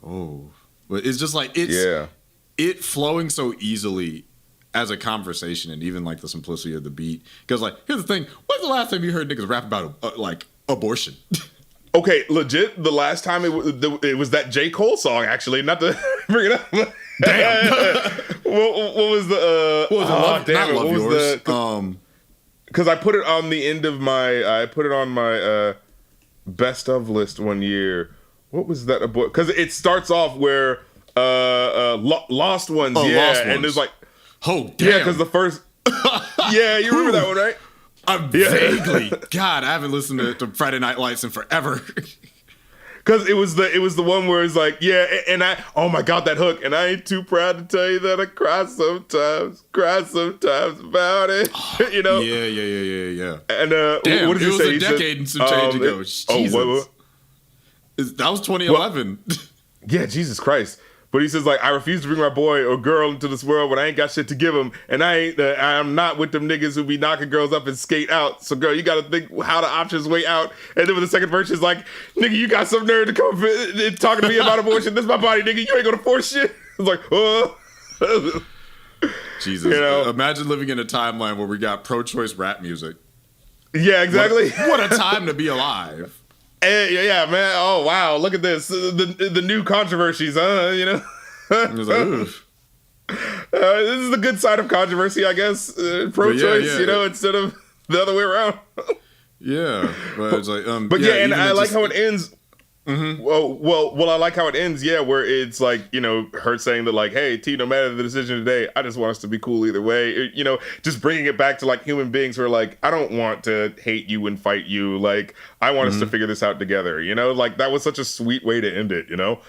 oh, but it's just like it flowing so easily as a conversation, and even like the simplicity of the beat. Because like, here's the thing: when's the last time you heard niggas rap about like abortion? Okay, legit. The last time it was that J. Cole song, actually. Not to bring it up. Damn. what was the? What was it? Love, damn it. What was the? Because I put it on the end of my. I put it on my best of list one year. What was that? Because it starts off where Lost Ones. Oh, yeah, Lost Ones. And there's like, oh damn. Yeah, because the first. Yeah, you remember that one, right? Vaguely. God, I haven't listened to Friday Night Lights in forever. Because it was the one where it's like, yeah, and oh my God, that hook. And I ain't too proud to tell you that I cry sometimes about it. You know? Yeah. And damn, what did you say? It was a decade and some change ago. Jesus. That was 2011. Yeah, Jesus Christ. But he says, like, I refuse to bring my boy or girl into this world when I ain't got shit to give them. And I'm not with them niggas who be knocking girls up and skate out. So, girl, you got to think how the options way out. And then with the second verse, is like, nigga, you got some nerve to come talking to me about abortion. This is my body, nigga. You ain't going to force shit. It's like, oh. Jesus. You know? Imagine living in a timeline where we got pro-choice rap music. Yeah, exactly. What a time to be alive. Yeah, man. Oh, wow. Look at this. The new controversies, you know? This is the good side of controversy, I guess. Pro-choice, you know, instead of the other way around. Yeah, but it's like, but yeah, and I like just, how it ends. Mm-hmm. Well, I like how it ends. Yeah, where it's like, you know, her saying that like, "Hey, T, no matter the decision today, I just want us to be cool either way." You know, just bringing it back to like human beings who are like, "I don't want to hate you and fight you. Like, I want us to figure this out together." You know, like that was such a sweet way to end it. You know.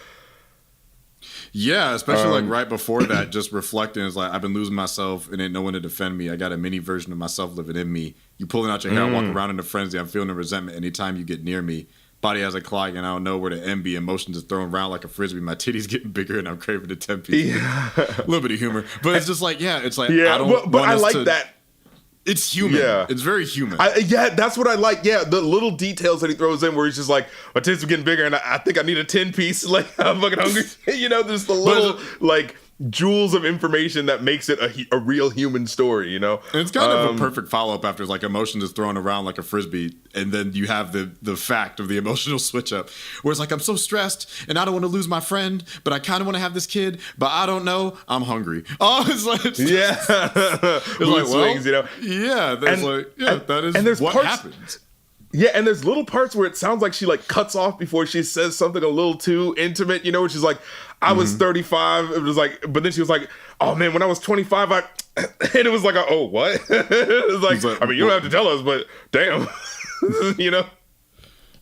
Yeah, especially like right before that, just reflecting is like, I've been losing myself and ain't no one to defend me. I got a mini version of myself living in me. You pulling out your hair, I walk around in a frenzy. I'm feeling the resentment anytime you get near me. Body has a clog and I don't know where to end be. Emotions is thrown around like a frisbee. My titties getting bigger and I'm craving a 10-piece. A little bit of humor, but it's just like, yeah, it's like, I don't. But I like that. It's human. Yeah. It's very human. Yeah, that's what I like. Yeah, the little details that he throws in where he's just like, my tits are getting bigger and I think I need a 10-piece. Like, I'm fucking hungry. You know, there's the little, like, jewels of information that makes it a real human story, you know? And it's kind of a perfect follow-up after, like, emotions is thrown around like a frisbee, and then you have the fact of the emotional switch-up, where it's like, I'm so stressed, and I don't want to lose my friend, but I kind of want to have this kid, but I don't know, I'm hungry. Oh, it's like... Yeah. It's like, swings, you know? Yeah, that is what happens. Yeah, and there's little parts where it sounds like she like cuts off before she says something a little too intimate, you know, where she's like, I was 35. It was like, but then she was like, oh man, when I was 25, and it was like, oh, what? It was like, I mean, you don't have to tell us, but damn, you know?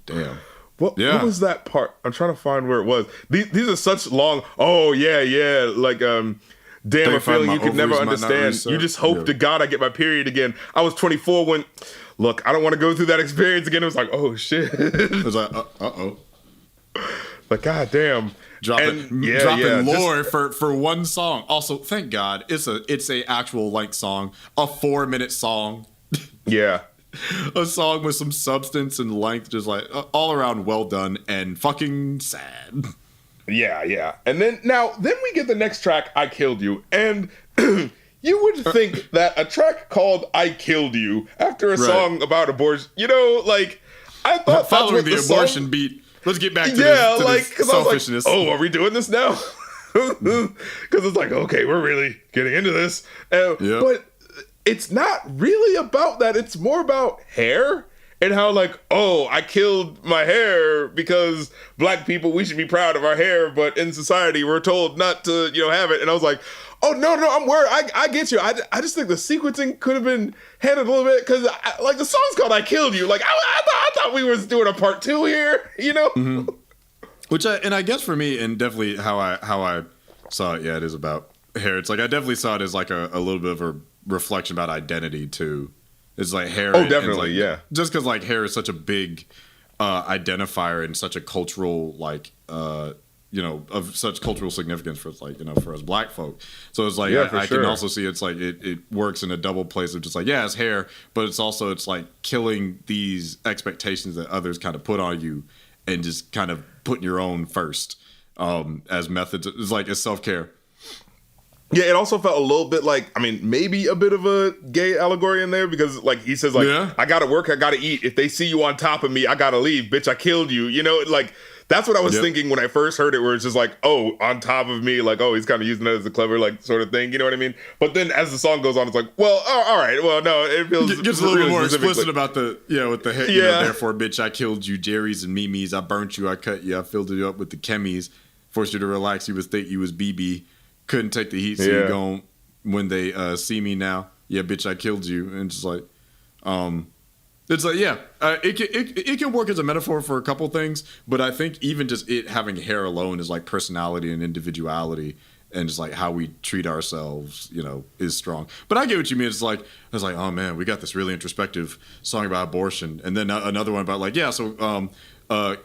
Damn. What was that part? I'm trying to find where it was. These are such long, like, damn, a feeling you could never understand. You just hope to God I get my period again. I was 24 when... Look, I don't want to go through that experience again. It was like, oh shit. It was like, uh-oh. But goddamn. Dropping lore for one song. Also, thank God, it's a actual length song. A 4-minute song. Yeah. A song with some substance and length, just like all around well done and fucking sad. Yeah. And then we get the next track, I Killed You. And you would think that a track called I Killed You after a song about abortion, you know, like, I thought following the abortion beat. Let's get back to this selfishness. Like, oh, are we doing this now? Because it's like, okay, we're really getting into this. But it's not really about that. It's more about hair and how like, oh, I killed my hair because black people, we should be proud of our hair. But in society, we're told not to, you know, have it. And I was like, oh, no, I'm worried. I get you. I just think the sequencing could have been handled a little bit because, like, the song's called I Killed You. Like, I thought we was doing a part 2 here, you know? Mm-hmm. Which, I guess for me, and definitely how I saw it, it is about hair. It's like, I definitely saw it as, like, a little bit of a reflection about identity, too. It's like hair. Oh, definitely, like, just because, like, hair is such a big identifier and such a cultural, like, you know, of such cultural significance for, like, you know, for us black folk. So it's like, I can also see it's like, it works in a double place of just like, it's hair, but it's like killing these expectations that others kind of put on you and just kind of putting your own first as methods. It's like, it's self-care. Yeah, it also felt a little bit like, I mean, maybe a bit of a gay allegory in there because, like, he says, like, I gotta work, I gotta eat. If they see you on top of me, I gotta leave. Bitch, I killed you. You know, like, that's what I was thinking when I first heard it, where it's just like, oh, on top of me, like, oh, he's kind of using it as a clever, like, sort of thing. You know what I mean? But then as the song goes on, it's like, well, all right. Well, no, it feels... It gets a little bit more explicit about the, with the, you know, therefore, bitch, I killed you, Jerry's and Mimi's. I burnt you, I cut you, I filled you up with the chemies. Forced you to relax, you would think you was BB. Couldn't take the heat, so you're going... When they see me now, bitch, I killed you. And just like, it's like, it can work as a metaphor for a couple things, but I think even just it having hair alone is like personality and individuality and just like how we treat ourselves, you know, is strong. But I get what you mean. It's like, oh man, we got this really introspective song about abortion. And then another one about like,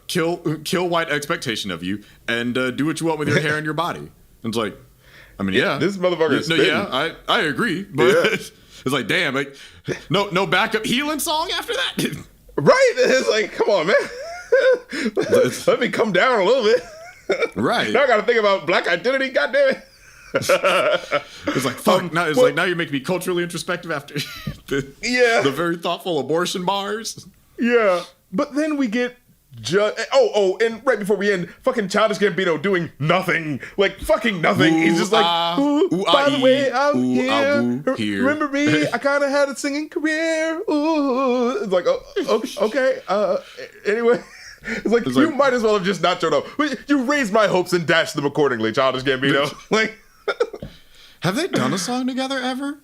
kill white expectation of you and do what you want with your hair and your body. And it's like, I mean, this motherfucker is spitting. I agree, but it's like, damn, like, no backup healing song after that, right? It's like, come on, man, let me come down a little bit, right? Now I got to think about black identity. Goddamn it! It's like, fuck. Now it's like, now you're making me culturally introspective after the very thoughtful abortion bars. Yeah, but then we get And right before we end, fucking Childish Gambino doing nothing, like fucking nothing. He's just like, by the way, I'm here. Remember me? I kind of had a singing career. Ooh, it's like, okay. Anyway, you might as well have just not showed up. You raised my hopes and dashed them accordingly, Childish Gambino. Like, have they done a song together ever?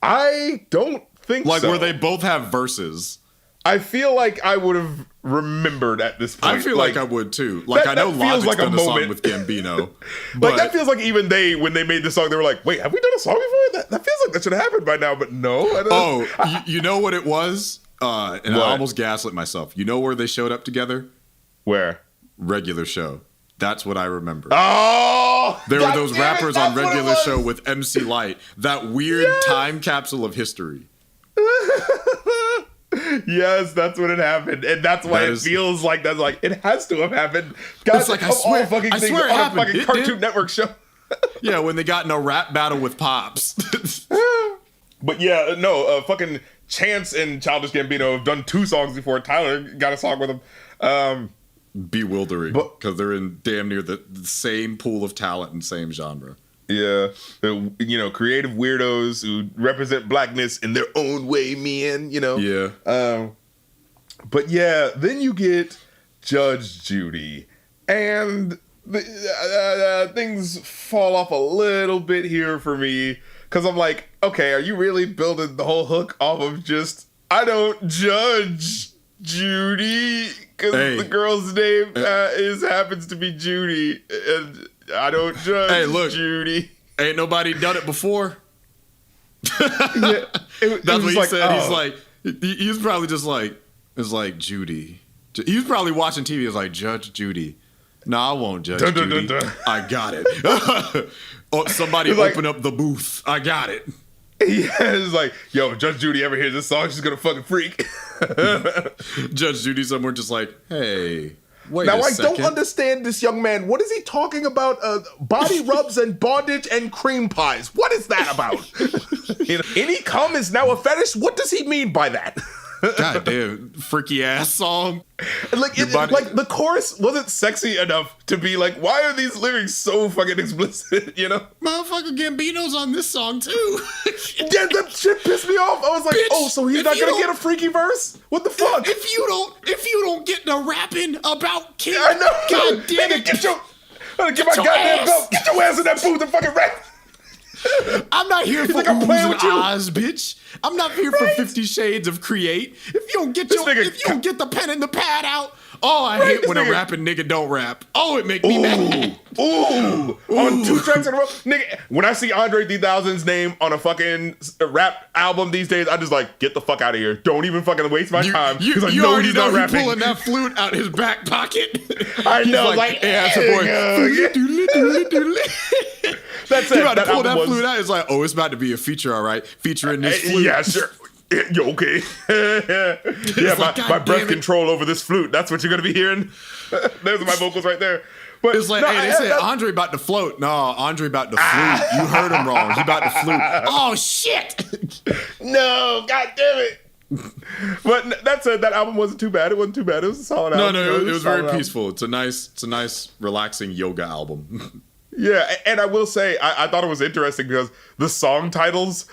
I don't think so. Like where they both have verses. I feel like I would have remembered at this point. I feel like I would too. Like I know Logic's done a song with Gambino. But like that feels like even when they made the song, they were like, wait, have we done a song before? That feels like that should have happened by now, but no. I don't. You know what it was? And I almost gaslit myself. You know where they showed up together? Where? Regular Show. That's what I remember. Oh! There were those rappers on Regular Show with MC Light. That weird time capsule of history. Yes, that's when it happened, and that's why it feels like that's like it has to have happened. God, it's like I swear it happened. On a fucking Cartoon Network show. Yeah, when they got in a rap battle with Pops. But yeah, no, fucking Chance and Childish Gambino have done 2 songs before. Tyler got a song with them. Bewildering, because they're in damn near the same pool of talent and same genre. Yeah, creative weirdos who represent blackness in their own way, man. Yeah. But yeah, then you get Judge Judy, and things fall off a little bit here for me because I'm like, okay, are you really building the whole hook off of just I don't judge Judy because the girl's name happens to be Judy and. I don't judge Judy. Ain't nobody done it before. That's what he said. He's like, he was probably just like, it's like Judy. He was probably watching TV. He was like, Judge Judy. No, I won't judge Judy. I got it. Somebody open up the booth. I got it. Yeah, it's like, yo, Judge Judy ever hears this song, she's gonna fucking freak. Judge Judy somewhere just like, hey. Wait now I don't understand this young man. What is he talking about? Body rubs and bondage and cream pies. What is that about? Any cum is now a fetish. What does he mean by that? God damn, freaky ass song. Like the chorus wasn't sexy enough to be like, why are these lyrics so fucking explicit? Motherfucker Gambino's on this song too. Yeah, that shit pissed me off. I was like, bitch, so he's not gonna get a freaky verse? What the fuck? If you don't get the rapping about kids, I know. God damn it, get my goddamn belt. Get your ass in that booth and fucking rap. I'm not here for oohs and ahs, bitch. I'm not here for 50 Shades of Create. If you don't get the pen and the pad out, I hate when a rapping nigga don't rap. Oh, it make me mad. Ooh, on 2 tracks in a row, nigga. When I see Andre 3000's name on a fucking rap album these days, I just like get the fuck out of here. Don't even fucking waste my time because I know he's not rapping. Pulling that flute out his back pocket. I know, like, yeah, it's a boy. That's it. You about to pull that flute out. It's like, it's about to be a feature, all right. Featuring this flute. Yeah, sure. You okay? My breath control over this flute. That's what you're gonna be hearing. There's my vocals right there. But it's like, they said Andre about to float. No, Andre about to flute. You heard him wrong. He about to flute. Oh shit! No, god damn it. But that said, that album wasn't too bad. It wasn't too bad. It was a solid album. No, it was very peaceful. It's a nice, relaxing yoga album. Yeah, and I will say, I thought it was interesting because the song titles,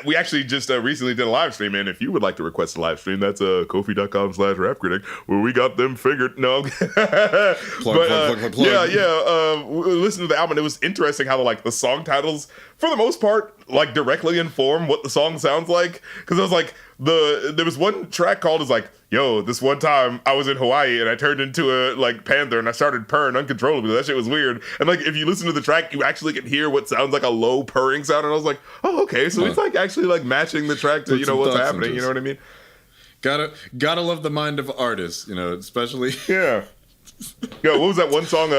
we actually just recently did a live stream, and if you would like to request a live stream, that's kofi.com/rapcritic, where we got them figured. No. Plug. Yeah. Listen to the album, it was interesting how the song titles, for the most part, directly inform what the song sounds like. Because it was like, there was one track called yo, this one time I was in Hawaii and I turned into a panther and I started purring uncontrollably. That shit was weird. And if you listen to the track, you actually can hear what sounds like a low purring sound. And I was like, oh, okay. So it's actually matching the track to, what's happening. You know what I mean? Gotta love the mind of artists, especially. Yeah. Yo, what was that one song?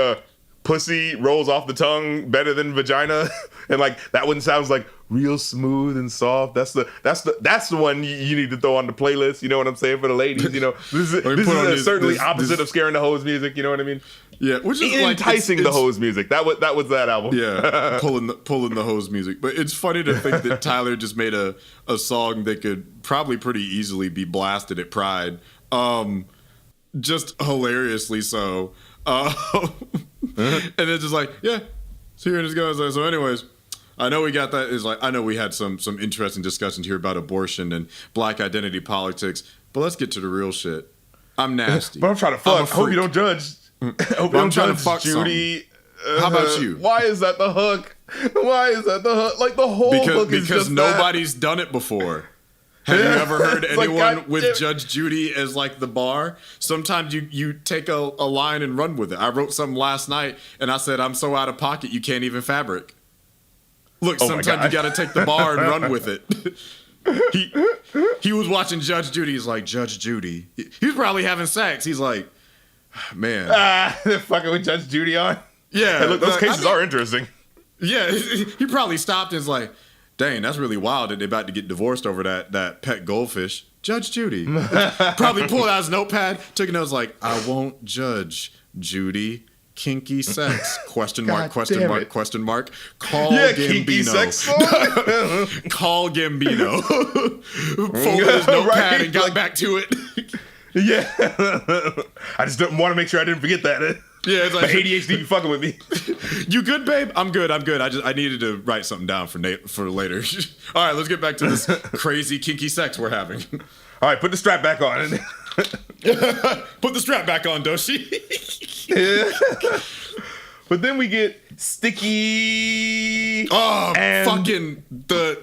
Pussy rolls off the tongue better than vagina. And that one sounds real smooth and soft. That's the one you need to throw on the playlist. You know what I'm saying, for the ladies. This is certainly opposite of scaring the hose music. You know what I mean? Yeah, which is enticing the hose music. That was that album. Yeah, pulling the hose music. But it's funny to think that Tyler just made a song that could probably pretty easily be blasted at Pride. just hilariously so. And it's just like, yeah, so here it goes. So anyways, I know we got that. Is like, I know we had some interesting discussions here about abortion and black identity politics, but let's get to the real shit. I'm nasty. But I'm trying to fuck. Hope you don't judge. Hope you don't judge, Judy. How about you? Why is that the hook? Why is that the hook? Like the whole hook is because just nobody's done it before. Have you ever heard anyone like, with Judge Judy as like the bar? Sometimes you take a line and run with it. I wrote something last night and I said, I'm so out of pocket you can't even fabric. Look, sometimes you got to take the bar and run with it. He was watching Judge Judy. He's like, Judge Judy. He was probably having sex. He's like, man. They're fucking with Judge Judy on? Yeah. Hey, look, those cases are interesting. Yeah, he probably stopped and was like, dang, that's really wild that they're about to get divorced over that pet goldfish. Judge Judy. Probably pulled out his notepad, took a note, was like, I won't judge Judy. Kinky sex? Question mark, question mark, question mark. Call Gambino. Sex song? Call Gambino. Folded his notpad and got back to it. Yeah. I just didn't want to make sure I didn't forget that. Yeah, it's like, my ADHD be fucking with me. You good, babe? I'm good. I needed to write something down for later. All right, let's get back to this crazy kinky sex we're having. All right, put the strap back on. Put the strap back on, Doshi. But then we get Sticky. Oh, and fucking I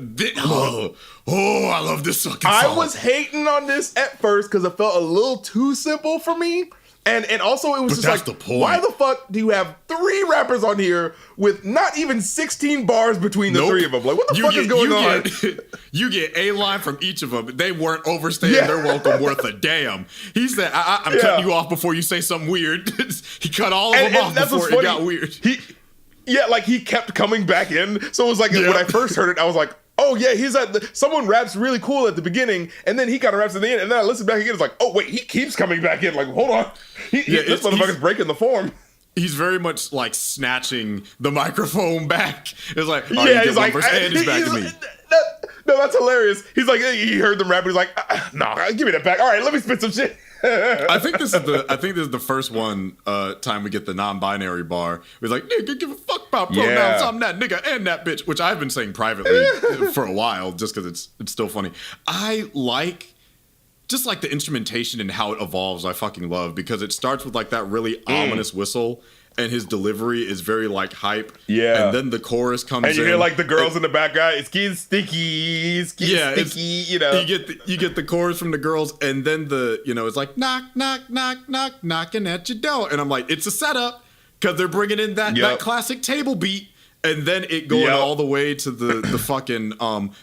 love this fucking song. I was hating on this at first because it felt a little too simple for me. And also it was just like, why the fuck do you have 3 rappers on here with not even 16 bars between the 3 of them? Like, what the fuck is going on? You get a line from each of them. They weren't overstaying their welcome worth a damn. He said, I'm cutting you off before you say something weird. He cut all of them off before it got weird. He kept coming back in. So it was like, when I first heard it, I was like, oh yeah, someone raps really cool at the beginning, and then he kind of raps at the end, and then I listen back again, it's like, oh wait, he keeps coming back in. Like, hold on, this motherfucker's breaking the form. He's very much like snatching the microphone back. It's like, he's like, and he's back to me. No, that's hilarious. He's like, he heard them rap, and he's like, nah, give me that back. All right, let me spit some shit. I think this is the first one time we get the non-binary bar. He's like, nigga, give a fuck about pronouns. I'm that nigga and that bitch, which I've been saying privately for a while, just because it's still funny. I like just like the instrumentation and how it evolves. I fucking love, because it starts with like that really ominous whistle. And his delivery is very like hype. Yeah. And then the chorus comes in. And you hear like the girls in the background. It's getting sticky. It's getting sticky, you know. You get the chorus from the girls, and then it's like knock, knock, knock, knock, knocking at your door. And I'm like, it's a setup, because they're bringing in that classic table beat. And then it going all the way to the fucking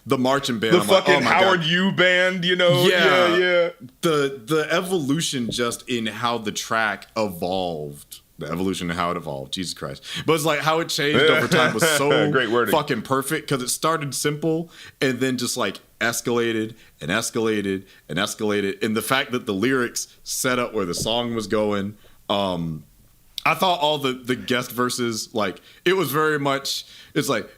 the marching band. The fucking Howard U band, you know? Yeah. The evolution just in how the track evolved. The evolution and how it evolved, Jesus Christ. But it's like how it changed over time was so great wording. Fucking perfect, because it started simple and then just like escalated and escalated and escalated. And the fact that the lyrics set up where the song was going, I thought all the guest verses, like, it was very much, it's like,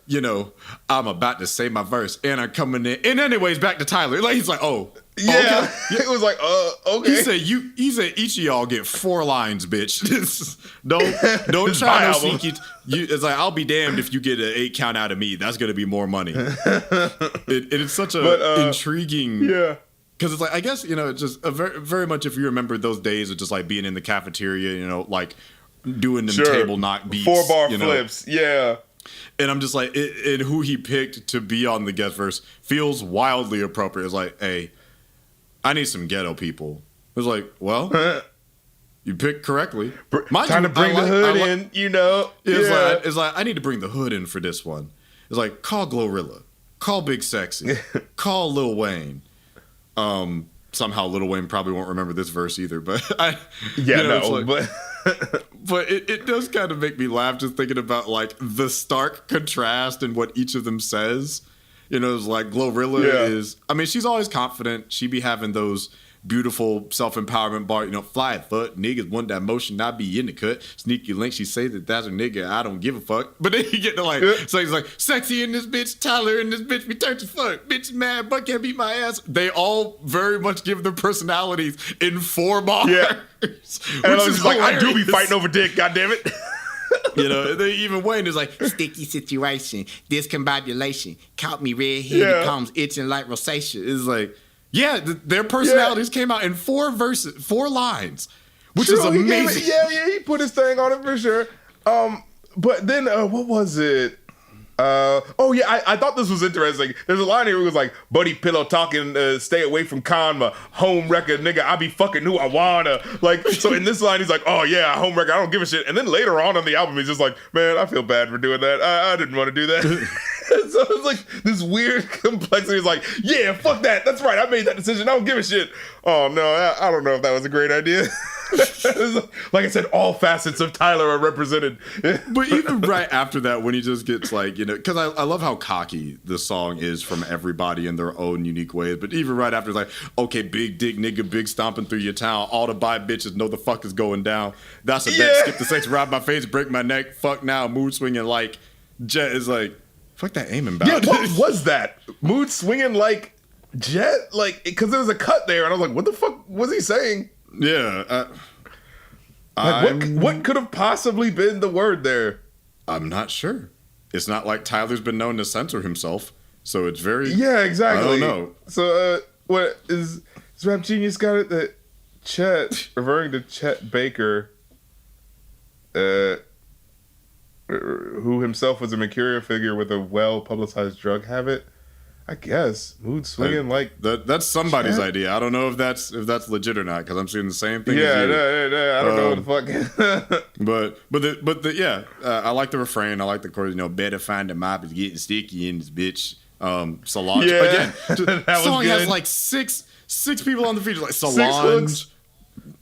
I'm about to say my verse and I'm coming in. And anyways, back to Tyler. Like, he's like, oh. Yeah. Okay. It was like, okay. He said each of y'all get 4 lines, bitch. don't try no sneaky. It's like, I'll be damned if you get an 8 count out of me. That's going to be more money. It's such a intriguing. Yeah. Because it's like, I guess, it's just very, very much, if you remember those days of just like being in the cafeteria, like doing them table knock beats. 4-bar flips. Yeah. And I'm just like, and who he picked to be on the guest verse feels wildly appropriate. It's like, hey, I need some ghetto people. It was like, well, you picked correctly. Time to bring the hood in, It's like, I need to bring the hood in for this one. It's like, call Glorilla, call Big Sexy, call Lil Wayne. Somehow Lil Wayne probably won't remember this verse either, but but it does kind of make me laugh just thinking about like the stark contrast in what each of them says. It's like Glorilla is, I mean, she's always confident. She be having those beautiful self-empowerment bar, fly foot, niggas want that motion, not be in the cut. Sneaky link, she say that's a nigga, I don't give a fuck. But then you get to so he's like, sexy in this bitch, Tyler in this bitch, we turn to fuck, bitch mad, but can't beat my ass. They all very much give their personalities in 4 bars. Yeah. And I was just like, I do be fighting over dick, goddammit. They even Wayne is like, sticky situation, discombobulation, caught me red-headed, palms itching like rosacea. It's like, their personalities came out in 4 lines, which is amazing. He put his thing on it for sure. But then, what was it? I thought this was interesting. There's a line here where it was like, buddy pillow talking, stay away from Conma, home record, nigga, I be fucking who I wanna. Like, so in this line, he's like, oh yeah, home record, I don't give a shit. And then later on the album, he's just like, man, I feel bad for doing that. I didn't want to do that. So it's like this weird complexity. He's like, yeah, fuck that. That's right. I made that decision. I don't give a shit. Oh no, I don't know if that was a great idea. Like I said, all facets of Tyler are represented. But even right after that, when he just gets like, because I love how cocky the song is from everybody in their own unique ways. But even right after, it's like, okay, big dick nigga, big stomping through your town. All the bi bitches know the fuck is going down. That's a bet. Skip the sex, rob my face, break my neck. Fuck now, mood swinging like Jet is like, fuck that aiming back. Yeah, what was that? Mood swinging like Jet? Like, because there was a cut there, and I was like, what the fuck was he saying? Yeah. What could have possibly been the word there? I'm not sure. It's not like Tyler's been known to censor himself, so it's very... Yeah, exactly. I don't know. So, what is Rap Genius got it that Chet, referring to Chet Baker, who himself was a mercurial figure with a well-publicized drug habit? I guess mood swinging like that's somebody's idea. I don't know if that's legit or not because I'm seeing the same thing. Yeah, I don't know what the fuck. I like the refrain. I like the chorus. Better find a mop is getting sticky in this bitch. Solange again. The song has like six people on the feature like Solange.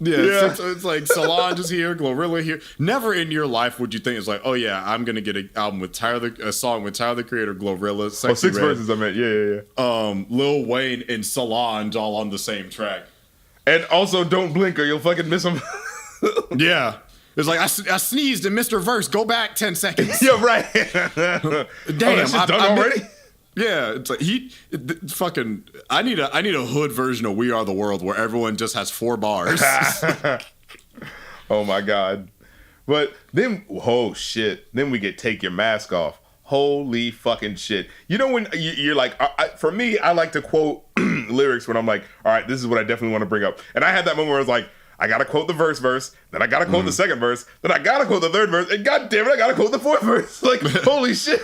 Yeah. It's like Solange is here, Glorilla here. Never in your life would you think it's like, oh yeah, I'm gonna get a song with Tyler the Creator, Glorilla, Sexy 6 verses. I meant, yeah. Lil Wayne and Solange all on the same track, and also Don't Blink or you'll fucking miss them. Yeah, it's like I sneezed and missed her verse. Go back 10 seconds. Yeah, right. Damn, I'm done already. Yeah, it's like I need a hood version of We Are the World where everyone just has 4 bars. Oh my god. But then then we get Take Your Mask Off. Holy fucking shit. When you're like, for me, I like to quote lyrics when I'm like, all right, this is what I definitely want to bring up. And I had that moment where I was like, I gotta quote the verse, then I gotta quote the second verse, then I gotta quote the third verse, and god damn it, I gotta quote the fourth verse. Like, holy shit.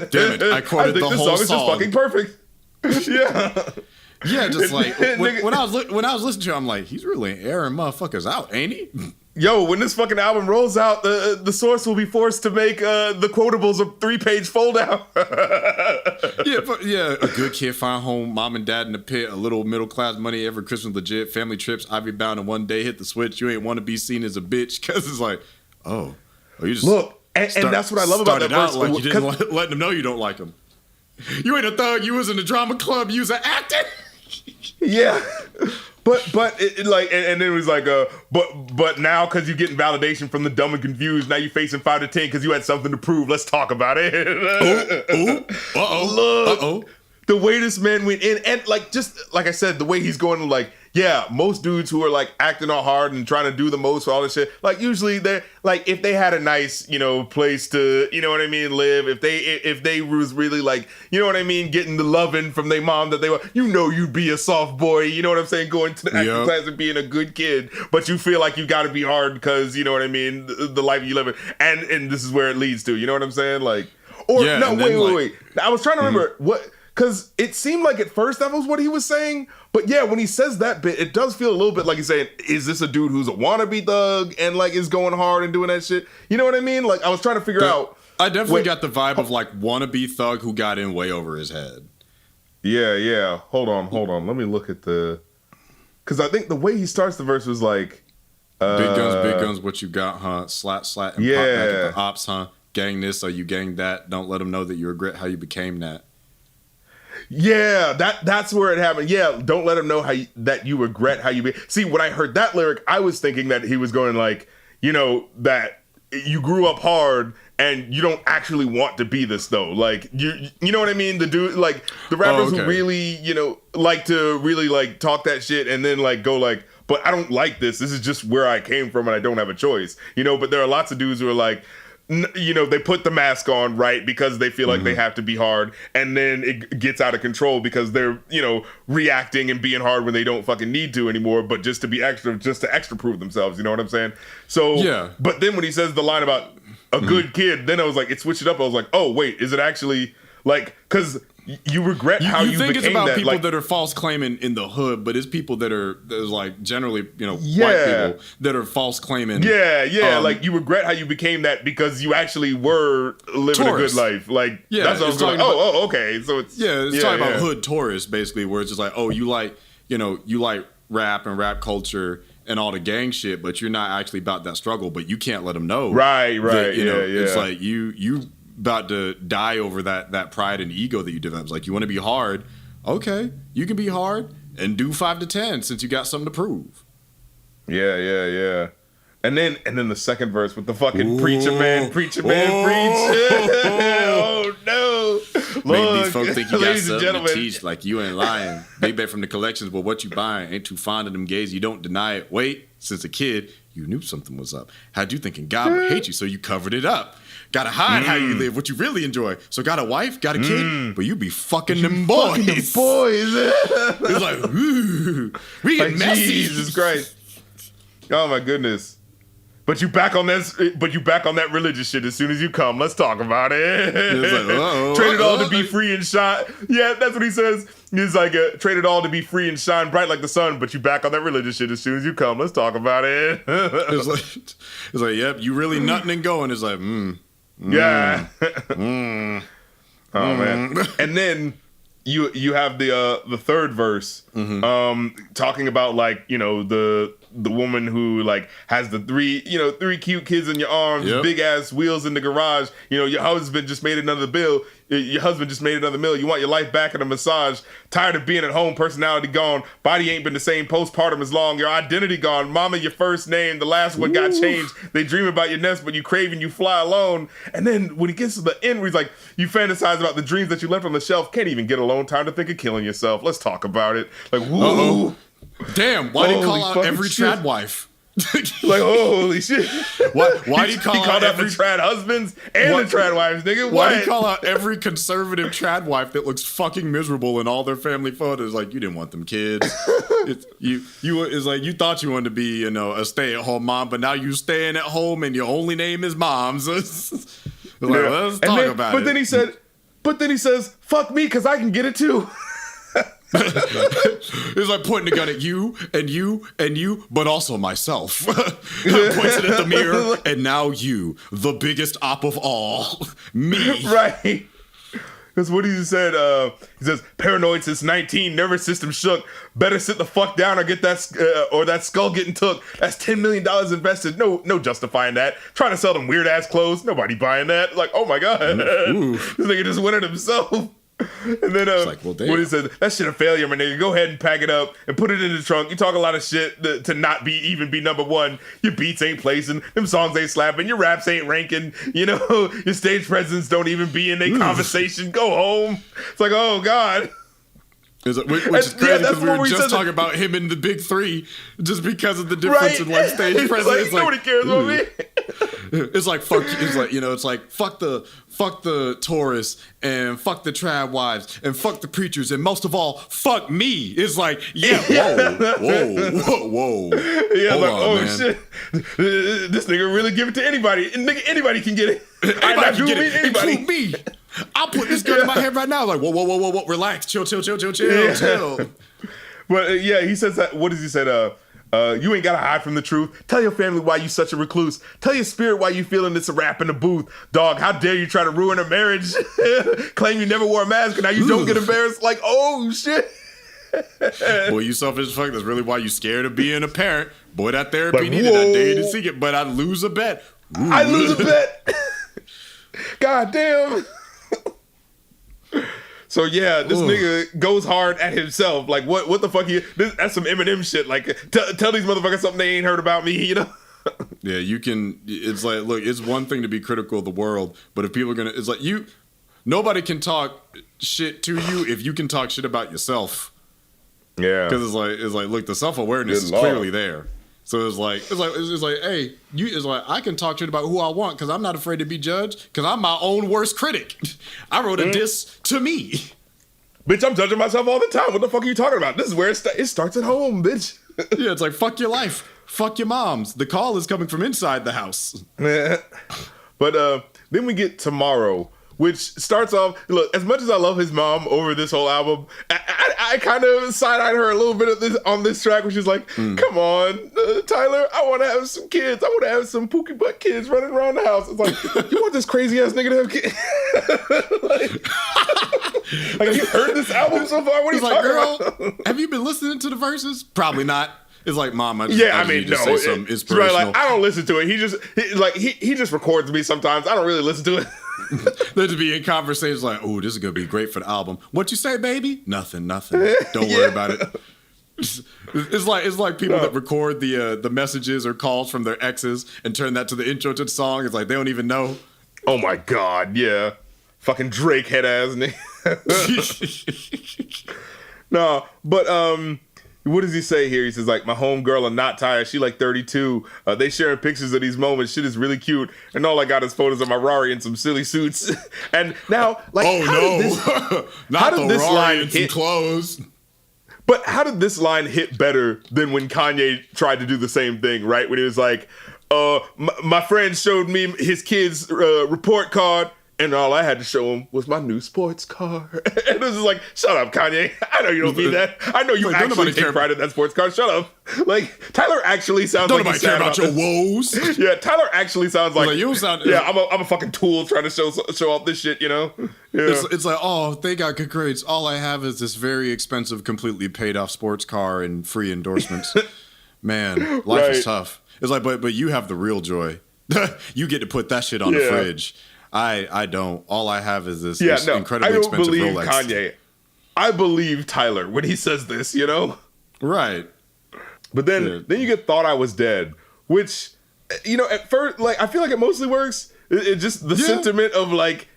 Damn it, I quoted the whole song. This song is just fucking perfect. Yeah. Yeah, just like, when I was listening to it, I'm like, he's really airing motherfuckers out, ain't he? Yo, when this fucking album rolls out, the source will be forced to make the quotables a 3-page fold-out. A good kid find home, mom and dad in the pit, a little middle-class money every Christmas legit, family trips, Ivy bound, and one day hit the switch. You ain't want to be seen as a bitch, because it's like, you just... Look. And that's what I love about that verse. Like you didn't let them know you don't like them. You ain't a thug. You was in the drama club. You was an actor. Yeah, but and then it was like but now because you're getting validation from the dumb and confused, now you're facing 5 to 10 because you had something to prove. Let's talk about it. Look, the way this man went in, and like just like I said, the way he's going to like. Yeah, most dudes who are like acting all hard and trying to do the most for all this shit, like usually they're like if they had a nice, place to, live, if they was really like, getting the loving from their mom that they were, you'd be a soft boy, you know what I'm saying, going to the acting class and being a good kid, but you feel like you got to be hard because, the life you live in, and this is where it leads to, you know what I'm saying, like, or no, wait, I was trying to remember what. Because it seemed like at first that was what he was saying. But yeah, when he says that bit, it does feel a little bit like he's saying, is this a dude who's a wannabe thug and like is going hard and doing that shit? You know what I mean? Like I was trying to figure out. I definitely got the vibe of like wannabe thug who got in way over his head. Yeah. Hold on. Let me look at the... Because I think the way he starts the verse was like... big guns, what you got, huh? Slat, and pop back at the ops, huh? Gang this or you gang that. Don't let them know that you regret how you became that. Yeah, that's where it happened. Yeah, don't let him know that you regret how you be. See, when I heard that lyric, I was thinking that he was going like, that you grew up hard and you don't actually want to be this though. Like you know what I mean? The dude, like the rappers who really, like to really like talk that shit and then like go like, but I don't like this. This is just where I came from and I don't have a choice. But there are lots of dudes who are like, they put the mask on, right, because they feel like they have to be hard, and then it gets out of control because they're, reacting and being hard when they don't fucking need to anymore, but just to be extra, just to extra prove themselves, you know what I'm saying? So, yeah. But then when he says the line about a good kid, then I was like, it switched it up. I was like, oh, wait, is it actually, like, because you regret how you think it's about people that are false claiming in the hood, but it's people that are like generally, white people that are false claiming. Yeah, like you regret how you became that because you actually were living a good life. Like, that's what I was going. Okay, so it's talking about hood tourists basically, where it's just like, oh, you like rap and rap culture and all the gang shit, but you're not actually about that struggle, but you can't let them know. Right. It's like you about to die over that pride and ego that you develop. It's like, you want to be hard? Okay, you can be hard and do 5 to 10 since you got something to prove. Yeah. And then the second verse with the fucking preacher man, preach. Oh no. Make these folks think you got something to teach, like you ain't lying. Big bet from the collections, but what you buying ain't too fond of them gays. You don't deny it. Wait, since a kid, you knew something was up. How'd you thinking God would hate you, so you covered it up. Gotta hide how you live, what you really enjoy. So got a wife, got a kid, but you be fucking them boys. It's like, ooh, we get messy. Jesus Christ. Oh my goodness. But you back on that religious shit as soon as you come. Let's talk about it. Traded all to be free and shine. Yeah, that's what he says. He's like, traded all to be free and shine bright like the sun, but you back on that religious shit as soon as you come. Let's talk about it. It's like, yep, you really nutting and going. It's like, yeah. Oh man. And then you have the third verse, talking about like, the woman who like has the three cute kids in your arms, big ass wheels in the garage. Your husband just made another bill. Your husband just made another meal. You want your life back in a massage. Tired of being at home, personality gone. Body ain't been the same, postpartum is long. Your identity gone. Mama, your first name, the last one got changed. They dream about your nest, but you crave and you fly alone. And then when he gets to the end where he's like, you fantasize about the dreams that you left on the shelf. Can't even get alone. Time to think of killing yourself. Let's talk about it. Like, whoa. Damn, why did he call out every trad wife? Like, holy shit. Why do you call out every trad husbands and the trad wives, nigga? Why do you call out every conservative trad wife that looks fucking miserable in all their family photos? Like, you didn't want them kids. It's like you thought you wanted to be, a stay-at-home mom, but now you staying at home and your only name is moms. Let's talk about it. But then he says, fuck me, because I can get it too. It's like pointing a gun at you and you and you, but also myself. Points it at the mirror, and now you, the biggest op of all, me. Right. Because what he said, he says, paranoid since 19, nervous system shook. Better sit the fuck down or get that skull getting took. That's $10 million invested. No justifying that. Trying to sell them weird ass clothes. Nobody buying that. Like, oh my god, this nigga just went it himself. And then like, well, when he says that shit a failure, my nigga, go ahead and pack it up and put it in the trunk. You talk a lot of shit to not be number one. Your beats ain't placing, them songs ain't slapping, your raps ain't ranking, your stage presence don't even be in a conversation. Go home. It's like, oh god. Which is crazy because we were just talking about him in the big three just because of the difference in like stage presence. Like, nobody cares about me. It's like fuck. It's like it's like fuck the tourists and fuck the trad wives and fuck the preachers and most of all fuck me. It's like whoa. Yeah, hold like on, man. Shit. This nigga really give it to anybody. Anybody can get it. Anybody can get it. Include me. I'll put this gun in my head right now. Like, whoa, relax, chill. But he says that. What does he say? You ain't gotta hide from the truth. Tell your family why you such a recluse. Tell your spirit why you feeling this a rap in the booth. Dog, how dare you try to ruin a marriage? Claim you never wore a mask and now you don't get embarrassed. Like, oh shit. Boy, you selfish fuck. That's really why you scared of being a parent. Boy, that therapy needed. I dare you to seek it, but I'd lose a bet. I lose a bet. God damn. So yeah, this nigga goes hard at himself. Like what the fuck? That's some Eminem shit. Like tell these motherfuckers something they ain't heard about me. You know? Yeah, you can. It's like, look, it's one thing to be critical of the world, but if people are gonna, it's like nobody can talk shit to you if you can talk shit about yourself. Yeah, because it's like, look, the self-awareness is clearly there. So it's like, hey, it's like I can talk shit about who I want because I'm not afraid to be judged because I'm my own worst critic. I wrote a diss to me. Bitch, I'm judging myself all the time. What the fuck are you talking about? This is where it starts at home, bitch. Yeah, it's like, fuck your life. Fuck your moms. The call is coming from inside the house. But then we get Tomorrow, which starts off, look, as much as I love his mom over this whole album, I kind of side-eyed her a little bit on this track, where she's like, come on, Tyler, I want to have some kids. I want to have some pookie butt kids running around the house. It's like, you want this crazy-ass nigga to have kids? like, have you heard this album so far? What are you talking about? Have you been listening to the verses? Probably not. It's like, Mom, I mean, just say something inspirational. Right, like, I don't listen to it. He just records me sometimes. I don't really listen to it. They'll just be in conversations like, oh, this is going to be great for the album. What you say, baby? Nothing. Don't worry about it. It's like people that record the messages or calls from their exes and turn that to the intro to the song. It's like, they don't even know. Oh, my God, yeah. Fucking Drake head ass nigga. No, but, what does he say here? He says, like, my homegirl, I'm not tired. She like 32. They sharing pictures of these moments. Shit is really cute. And all I got is photos of my Rari in some silly suits. And now, like, not the Rari in some clothes. But how did this line hit better than when Kanye tried to do the same thing, right? When he was like, my friend showed me his kid's report card, and all I had to show him was my new sports car. And it was just like, shut up, Kanye. I know you don't mean that. I know you actually take pride in that sports car. Shut up. Like, Tyler actually sounds like he's sad about your woes. Yeah, Tyler actually sounds like you sound. Yeah, I'm a fucking tool trying to show off this shit, you know? Yeah. It's like, oh, they got good grades. All I have is this very expensive, completely paid off sports car and free endorsements. Man, life is tough. It's like, but you have the real joy. You get to put that shit on the fridge. I don't. All I have is this incredibly expensive Rolex. I don't believe Kanye. I believe Tyler when he says this, you know? Right. But then you get Thought I Was Dead, which, you know, at first, like, I feel like it mostly works. It just the sentiment of, like,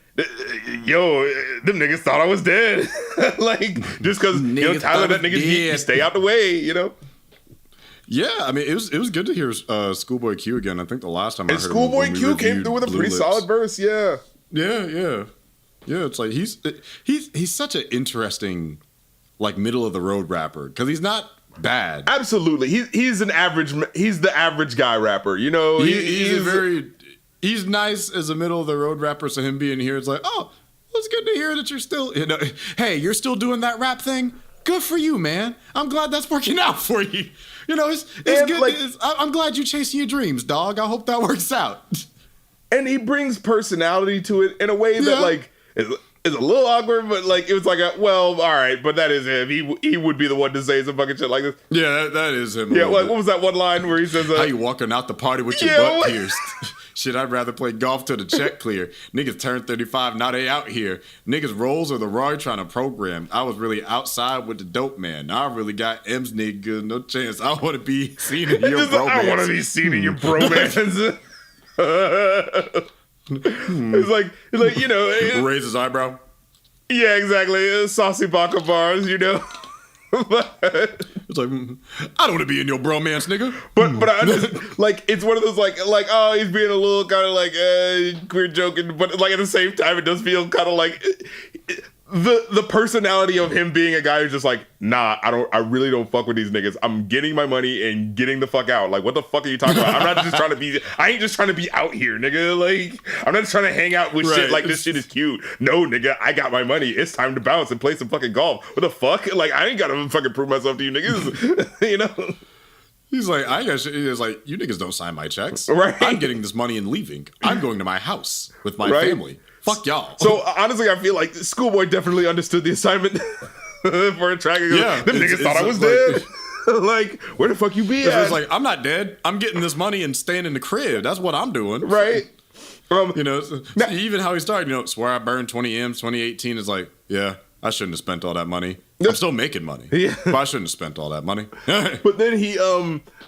yo, them niggas thought I was dead. Like, just because, you know, Tyler, that nigga's you stay out the way, you know? Yeah, I mean, it was good to hear Schoolboy Q again. I think the last time I heard Schoolboy Q came through with a pretty solid verse, yeah. Yeah. It's like he's such an interesting, like, middle of the road rapper because he's not bad. Absolutely, he's an average. He's the average guy rapper, you know. He's nice as a middle of the road rapper. So him being here, it's like, oh, it's good to hear that you're still, you know, hey, you're still doing that rap thing. Good for you, man. I'm glad that's working out for you. You know, it's good. Like, I'm glad you're chasing your dreams, dog. I hope that works out. And he brings personality to it in a way that, like, is a little awkward, but, like, it was like, well, all right, but that is him. He would be the one to say some fucking shit like this. Yeah, that is him. Yeah, like, what was that one line where he says, how you walking out the party with your butt pierced? Shit, I'd rather play golf till the check clear. Niggas turn 35, now they out here. Niggas rolls or the Roy trying to program. I was really outside with the dope man. Now I really got M's nigga, no chance. I want to be seen in your bromance. I want to be seen in your bromance. It's like, you know. Raise his eyebrow. Yeah, exactly. Saucy Baka bars, you know. It's like, I don't want to be in your bromance, nigga. But I just, like, it's one of those like oh, he's being a little kind of like queer joking, but like at the same time it does feel kind of like the personality of him being a guy who's just like, nah, I really don't fuck with these niggas. I'm getting my money and getting the fuck out. Like, what the fuck are you talking about? I ain't just trying to be out here, nigga. Like, I'm not just trying to hang out with shit like this shit is cute. No, nigga, I got my money. It's time to bounce and play some fucking golf. What the fuck? Like, I ain't gotta fucking prove myself to you niggas. You know? He's like, I got shit. He's like, you niggas don't sign my checks. Right. I'm getting this money and leaving. I'm going to my house with my family. Fuck y'all. So honestly, I feel like Schoolboy definitely understood the assignment for a track. Yeah, them niggas thought I was dead. Like, where the fuck you be at? It's like, I'm not dead. I'm getting this money and staying in the crib. That's what I'm doing. Right. You know, even how he started, you know, swear I burned 20 M's, 2018 is like, yeah, I shouldn't have spent all that money. I'm still making money. Yeah. But I shouldn't have spent all that money. But then he,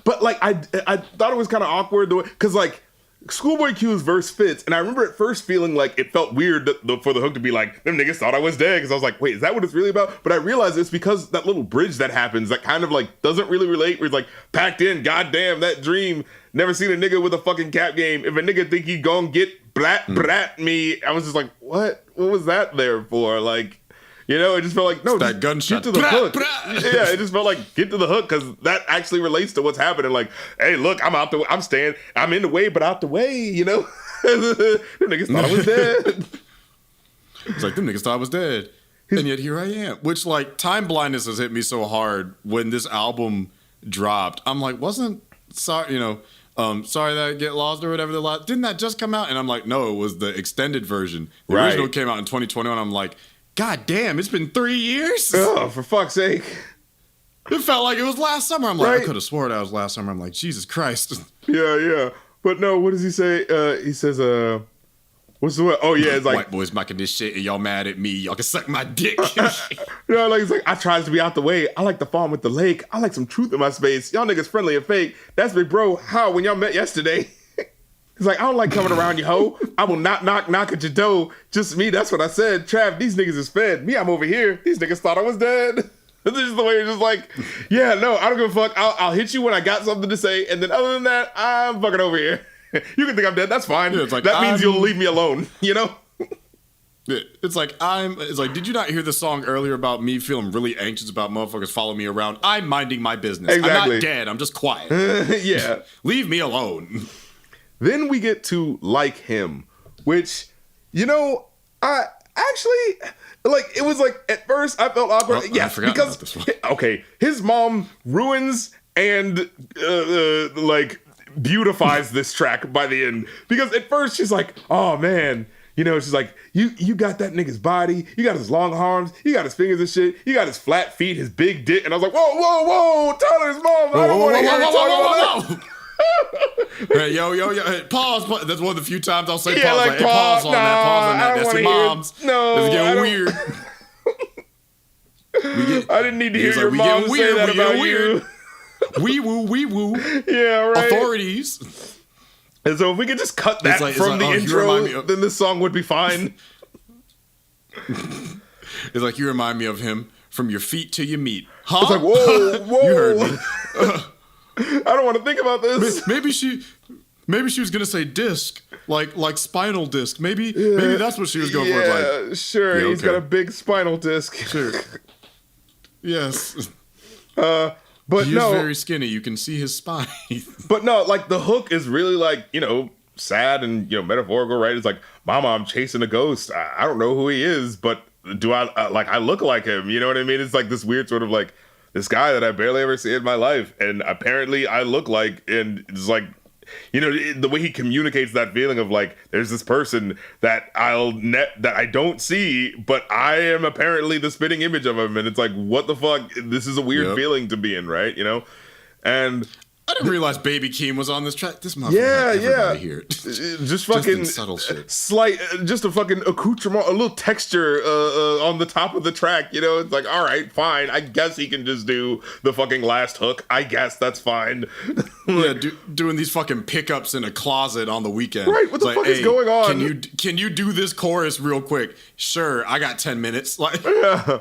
but like, I thought it was kind of awkward the way, because like, Schoolboy Q's verse fits, and I remember at first feeling like it felt weird for the hook to be like, them niggas thought I was dead, because I was like, wait, is that what it's really about? But I realized it's because that little bridge that happens that kind of like doesn't really relate, where it's like, packed in, goddamn, that dream, never seen a nigga with a fucking cap game. If a nigga think he gon' get brat me, I was just like, what was that there for? Like, you know, it just felt like, no, it's that gunshot. Get to the hook. Yeah, it just felt like, get to the hook, because that actually relates to what's happening. Like, hey, look, I'm in the way, but out the way, you know? Them niggas thought I was dead. It's like, them niggas thought I was dead. And yet here I am. Which, like, time blindness has hit me so hard when this album dropped. I'm like, sorry that I get lost or whatever. Didn't that just come out? And I'm like, no, it was the extended version. The original came out in 2021. I'm like, God damn, it's been 3 years? Oh, for fuck's sake. It felt like it was last summer. I'm like, I could have swore that was last summer. I'm like, Jesus Christ. Yeah. But no, what does he say? He says, what's the word? Oh, yeah, it's like, white boys making this shit and y'all mad at me. Y'all can suck my dick. Like, it's like, I tries to be out the way. I like the farm with the lake. I like some truth in my space. Y'all niggas friendly and fake. That's big bro. How when y'all met yesterday? He's like, I don't like coming around you, hoe. I will not knock at your door. Just me, that's what I said. Trav, these niggas is fed. Me, I'm over here. These niggas thought I was dead. This is the way you're just like, yeah, no, I don't give a fuck. I'll hit you when I got something to say. And then other than that, I'm fucking over here. You can think I'm dead. That's fine. Yeah, like, that means you'll leave me alone, you know? It's like, did you not hear the song earlier about me feeling really anxious about motherfuckers following me around? I'm minding my business. Exactly. I'm not dead. I'm just quiet. Yeah. Leave me alone. Then we get to Like Him, which, you know, I actually, like, it was like, at first I felt awkward. Yes, because, about this one. Okay, his mom ruins and, like, beautifies this track by the end. Because at first she's like, oh, man, you know, she's like, you got that nigga's body, you got his long arms, you got his fingers and shit, you got his flat feet, his big dick. And I was like, whoa, Tyler's mom, I don't want to hear you talk about that. Hey, yo, hey, pause. That's one of the few times I'll say pause. Like, hey, pause on that. That's your mom's. No, it's getting weird. I didn't need to hear your mom say that about you. Wee woo. Yeah, right. Authorities. And so if we could just cut that from the intro, then this song would be fine. It's like, you remind me of him from your feet to your meat. Huh? It's like, whoa. You heard me. I don't want to think about this. Maybe she was gonna say disc, like spinal disc. Maybe that's what she was going for. Yeah, sure. Yeah, he's got a big spinal disc. Sure. Yes. But he's very skinny. You can see his spine. But no, like the hook is really like, you know, sad and, you know, metaphorical, right? It's like, Mama, I'm chasing a ghost. I don't know who he is, but do I I look like him? You know what I mean? It's like this weird sort of like, this guy that I barely ever see in my life, and apparently I look like, and it's like, you know, the way he communicates that feeling of like, there's this person that that I don't see, but I am apparently the spitting image of him, and it's like, what the fuck? This is a weird feeling to be in, right? You know, and I didn't realize Baby Keem was on this track. This motherfucker, everybody here. Just fucking subtle shit. Slight, just a fucking accoutrement, a little texture on the top of the track. You know, it's like, all right, fine. I guess he can just do the fucking last hook. I guess that's fine. Yeah, doing these fucking pickups in a closet on the weekend. Right? What the fuck is going on? Can you do this chorus real quick? Sure, I got 10 minutes. Like, yeah.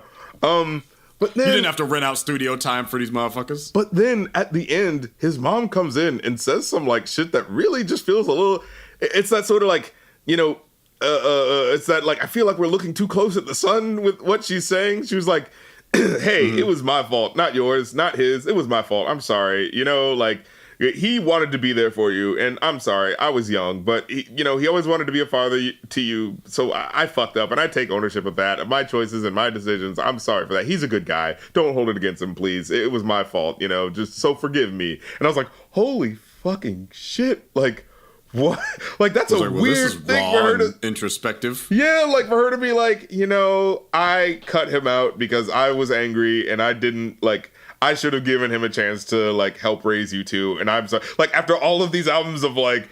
But then, you didn't have to rent out studio time for these motherfuckers. But then at the end, his mom comes in and says some like shit that really just feels a little. It's that sort of like, you know, it's that like, I feel like we're looking too close at the sun with what she's saying. She was like, hey, It was my fault, not yours, not his. It was my fault. I'm sorry. You know, like, he wanted to be there for you, and I'm sorry, I was young, but he always wanted to be a father to you, so I fucked up, and I take ownership of that, of my choices and my decisions. I'm sorry for that. He's a good guy. Don't hold it against him, please. It was my fault, just so forgive me. And I was like, holy fucking shit, like, what? Like, that's a weird thing for her to... introspective. Yeah, like, for her to be like, I cut him out because I was angry, and I didn't, like... I should have given him a chance to like help raise you too. And I'm sorry, like after all of these albums of like,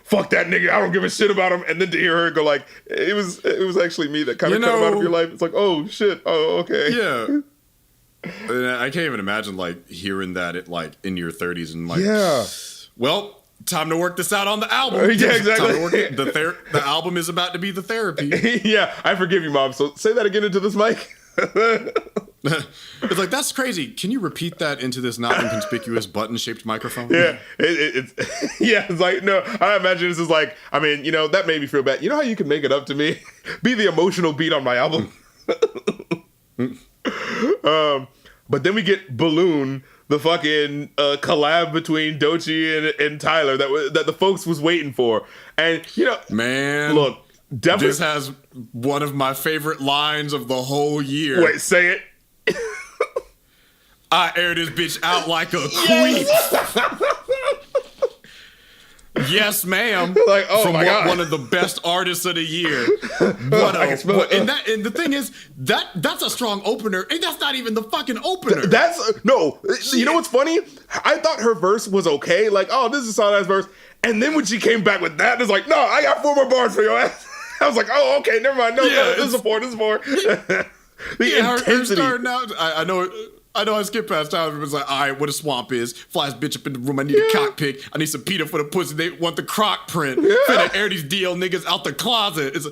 fuck that nigga, I don't give a shit about him, and then to hear her go like, it was actually me that kind of cut him out of your life. It's like, oh shit, oh okay, yeah. And I can't even imagine like hearing that at like in your 30s and like, well, time to work this out on the album. Yeah, exactly. The album is about to be the therapy. Yeah, I forgive you, Mom. So say that again into this mic. It's like, that's crazy. Can you repeat that into this not inconspicuous button-shaped microphone? Yeah, it's like, no, I imagine this is like, I mean, that made me feel bad. You know how you can make it up to me? Be the emotional beat on my album. But then we get Balloon, the fucking collab between Doechii and Tyler that the folks was waiting for. And, man, look, definitely. This has one of my favorite lines of the whole year. Wait, say it. I air this bitch out like a queen. Yes, ma'am. Like, oh from my God. One of the best artists of the year. And the thing is, that's a strong opener, and that's not even the fucking opener. No. You know what's funny? I thought her verse was okay. Like, oh, this is a solid ass verse. And then when she came back with that, it's like, no, I got 4 more bars for your ass. I was like, oh, okay, never mind. No, this is 4. The intensity. Her starting out, I know I skipped past Tyler. It was like, all right, what a swamp is. Flies bitch up in the room. I need a cock pick. I need some PETA for the pussy. They want the croc print. Finna air these DL niggas out the closet. It's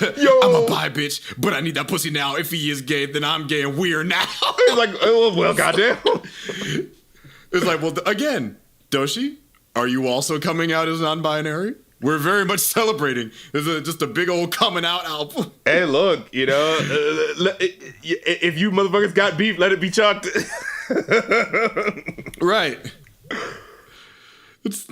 I'm a bi bitch, but I need that pussy now. If he is gay, then I'm gay and we're now. It's like, oh, well, goddamn. It's like, well, again, Doechii, are you also coming out as non-binary? We're very much celebrating. This is just a big old coming out album. Hey, look, if you motherfuckers got beef, let it be chucked. Right. It's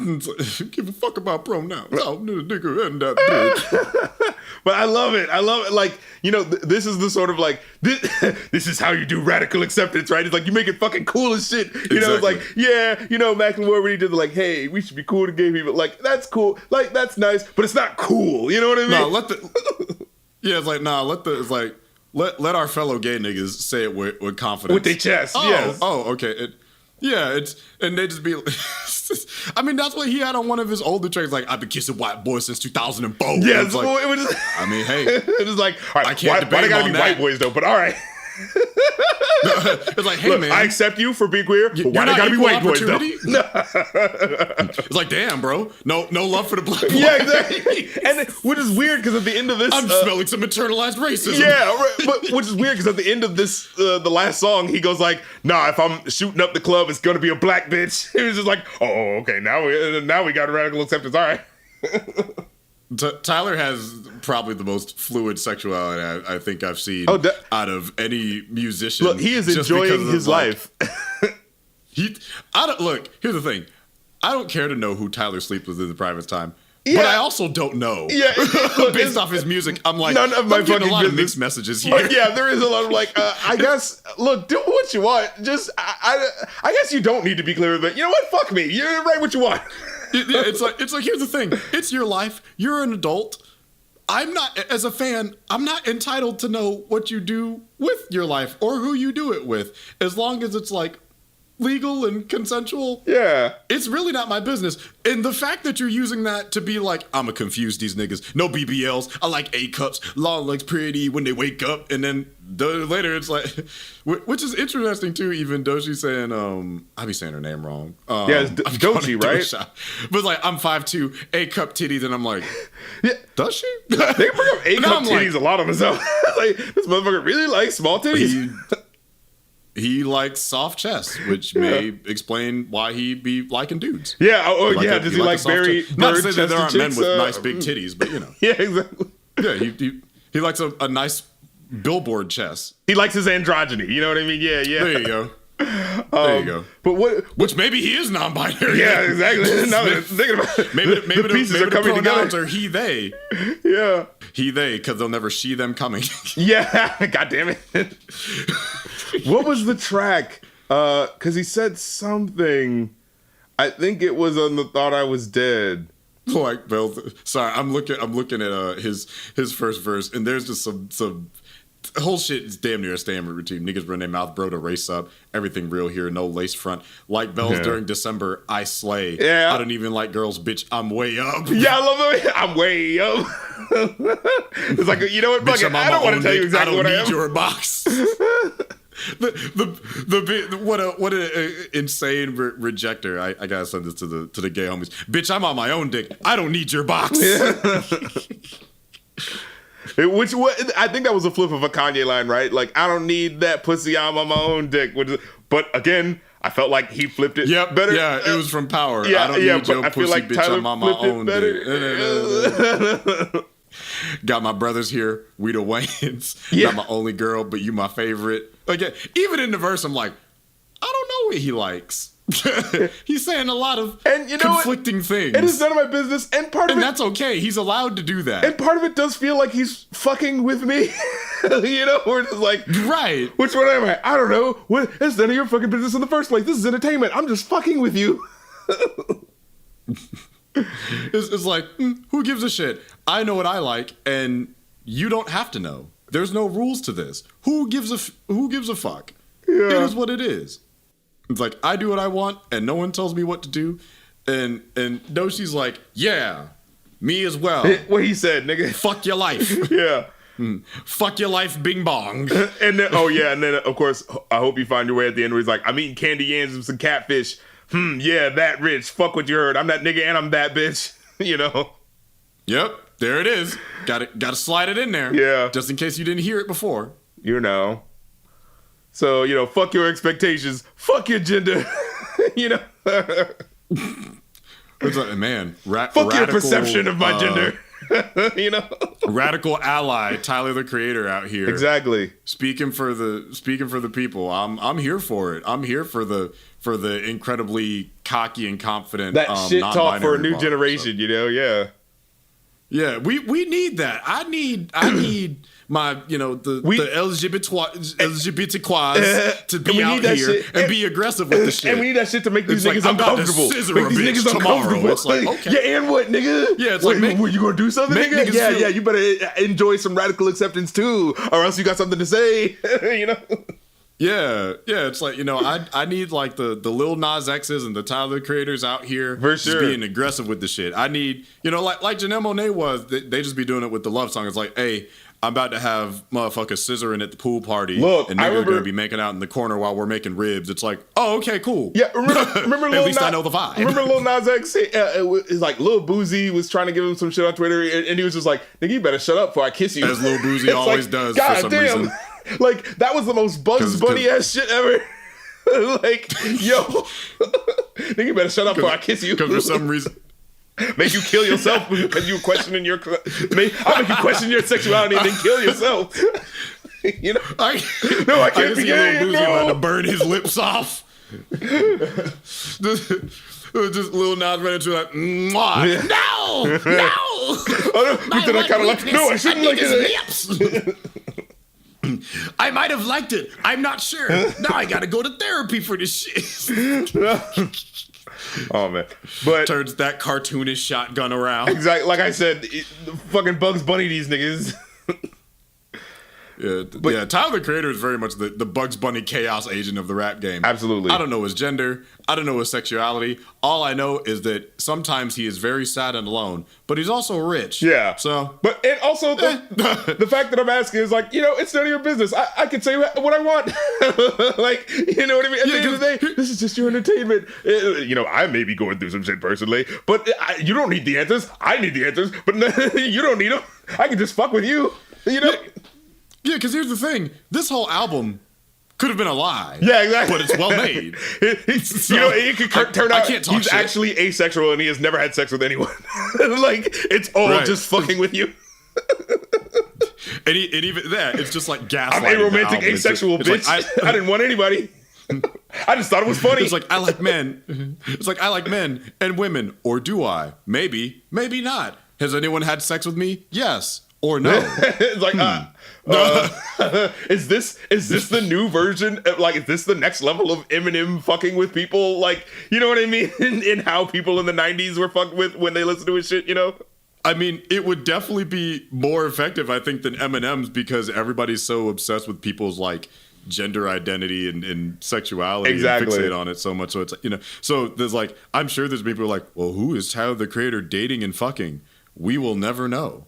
give a fuck about pronouns. Oh, nigga and that bitch. But I love it. Like, this is the sort of like, this is how you do radical acceptance, right? It's like, you make it fucking cool as shit. It's like, yeah, Macklemore when he did like, hey, we should be cool to gay people. Like, that's cool. Like, that's nice, but it's not cool. You know what I mean? No, let our fellow gay niggas say it with confidence. With their chest, yes. Oh, okay. And they just be. I mean, that's what he had on one of his older tracks. Like, I've been kissing white boys since 2004. Yeah, it was just, I mean, hey, it was like, all right, I can't debate why they gotta be that. white boys though? But all right. It's like, hey, look, man, I accept you for being queer, but why they gotta be white boys though? It's like, damn, bro, no love for the black boy. Yeah, exactly. And which is weird because at the end of this, I'm smelling some internalized racism. Yeah, right, but which is weird because at the end of this, the last song, he goes like, "Nah, if I'm shooting up the club, it's gonna be a black bitch." He was just like, "Oh, okay, now we got radical acceptance. All right." Tyler has probably the most fluid sexuality I think I've seen out of any musician. Look, he is enjoying his life. Look, here's the thing. I don't care to know who Tyler sleeps with in the private time. Yeah. But I also don't know. Yeah, look, based off his music, I'm like, none of my I'm getting fucking a lot of business. mixed messages here. But yeah, there is a lot of like, I guess, look, do what you want. Just, I guess you don't need to be clear, but you know what? Fuck me. You write what you want. Yeah, it's like here's the thing. It's your life. You're an adult. I'm not, as a fan, I'm not entitled to know what you do with your life or who you do it with. As long as it's like legal and consensual. Yeah. It's really not my business. And the fact that you're using that to be like, I'ma confuse these niggas. No BBLs. I like A cups. Long legs pretty when they wake up. And then later it's like, which is interesting too, even Doechii saying, I be saying her name wrong. Yeah, it's Doechii, right? But it's like, I'm 5'2", A cup titties. And I'm like, yeah. Does she? They bring up A cup titties, like, a lot of them. So like, this motherfucker really likes small titties. He likes soft chests, which may explain why he be liking dudes. Yeah. Does he like very not to say that there aren't men with nice big titties, but Yeah, exactly. Yeah, he likes a nice billboard chest. He likes his androgyny. You know what I mean? Yeah. There you go. There you go. But which maybe he is non-binary. Yeah, exactly. Now thinking about it, maybe the pieces are coming pronouns together. Are he they? Yeah. He they, because they'll never see them coming. Yeah. God damn it. What was the track? Because he said something. I think it was on the Thought I Was Dead. Like, sorry, I'm looking at his first verse, and there's just some The whole shit is damn near a standard routine. Niggas run their mouth, bro, to race up. Everything real here, no lace front. Like bells during December, I slay. Yeah. I don't even like girls, bitch, I'm way up. Yeah, I love it. I'm way up. It's like, you know what, Bitch, Bucket, I don't want to tell you exactly what I am. I don't need your box. What an insane rejector. I gotta send this to the gay homies. Bitch, I'm on my own dick. I don't need your box. I think that was a flip of a Kanye line, right? Like, I don't need that pussy, I'm on my own dick. But again, I felt like he flipped it better. Yeah, it was from Power. Yeah, I don't need your I pussy, feel like bitch, Tyler I'm on my own better. dick. Got my brothers here, we the Wayans. Yeah. Not my only girl, but you my favorite. Like, even in the verse, I'm like, I don't know what he likes. He's saying a lot of conflicting things. It is none of my business, and that's okay. He's allowed to do that. And part of it does feel like he's fucking with me. We're just like, right. Which one am I? I don't know. It's none of your fucking business in the first place. This is entertainment. I'm just fucking with you. It's like, who gives a shit? I know what I like, and you don't have to know. There's no rules to this. Who gives a fuck? Yeah. It is what it is. It's like, I do what I want, and no one tells me what to do. And Doshi's like, yeah, me as well. What he said, nigga. Fuck your life. Yeah. Fuck your life, bing bong. And then, and then, of course, I hope you find your way at the end where he's like, I'm eating candy yams and some catfish. Yeah, that rich. Fuck what you heard. I'm that nigga and I'm that bitch. Yep, there it is. Gotta slide it in there. Yeah. Just in case you didn't hear it before. So, fuck your expectations. Fuck your gender. It's like, man, fuck your perception of my gender. Radical ally Tyler the Creator out here. Exactly. Speaking for the people. I'm here for it. I'm here for the incredibly cocky and confident that shit talk for a new bar, generation, Yeah. Yeah, we need that. I need my the LGBTQs to be out here and be aggressive with the shit. And we need that shit to make these niggas uncomfortable. Make these niggas uncomfortable. It's like, okay. Yeah, and what, nigga? Yeah, it's like, like, you gonna do something, nigga? Yeah, you better enjoy some radical acceptance too, or else you got something to say. Yeah, it's like, I need like the Lil Nas X's and the Tyler Creators out here for just being aggressive with the shit. I need, like Janelle Monáe was, they just be doing it with the love song. It's like, hey, I'm about to have motherfuckers scissoring at the pool party. Look, and niggas are gonna be making out in the corner while we're making ribs. It's like, oh, okay, cool. Yeah, remember At least I know the vibe. Remember Lil Nas X? It's like Lil Boozy was trying to give him some shit on Twitter, and he was just like, nigga, you better shut up before I kiss you. As Lil Boozy always does for some reason. Like, that was the most Bugs Bunny ass shit ever. Like, yo, nigga, you better shut up before I kiss you. Because for some reason. Make you kill yourself because you questioning your. I'll make you question your sexuality and then kill yourself. I can't be gay. Lil Boozy about to burn his lips off. Just Lil Nas ran into like, mwah. No. Then I kind of like, no, I shouldn't like it. I might have liked it. I'm not sure. Now I gotta go to therapy for this shit. Oh man, but turns that cartoonish shotgun around. Exactly, like I said, fucking Bugs Bunny these niggas. Yeah, Tyler the Creator is very much the Bugs Bunny chaos agent of the rap game. Absolutely. I don't know his gender. I don't know his sexuality. All I know is that sometimes he is very sad and alone, but he's also rich. Yeah. So, and also the fact that I'm asking is like, it's none of your business. I can say what I want. Like, you know what I mean? At the end of the day, this is just your entertainment. I may be going through some shit personally, but you don't need the answers. I need the answers, but you don't need them. I can just fuck with you. Yeah, because here's the thing. This whole album could have been a lie. Yeah, exactly. But it's well made. It could turn out he's actually asexual and he has never had sex with anyone. Like, it's all just fucking with you. And even that, it's just like gaslighting. I'm a romantic asexual bitch. Like, I didn't want anybody. I just thought it was funny. It's like, I like men. It's like, I like men and women. Or do I? Maybe. Maybe not. Has anyone had sex with me? Yes. Or no. It's like, is this the new version? Like, is this the next level of Eminem fucking with people? Like, you know what I mean? In how people in the 90s were fucked with when they listened to his shit, I mean, it would definitely be more effective, I think, than M&M's because everybody's so obsessed with people's like gender identity and sexuality Exactly. and fixate on it so much. So it's, you know, so there's like, I'm sure there's people who are like, well, who is Tyler the Creator dating and fucking? We will never know.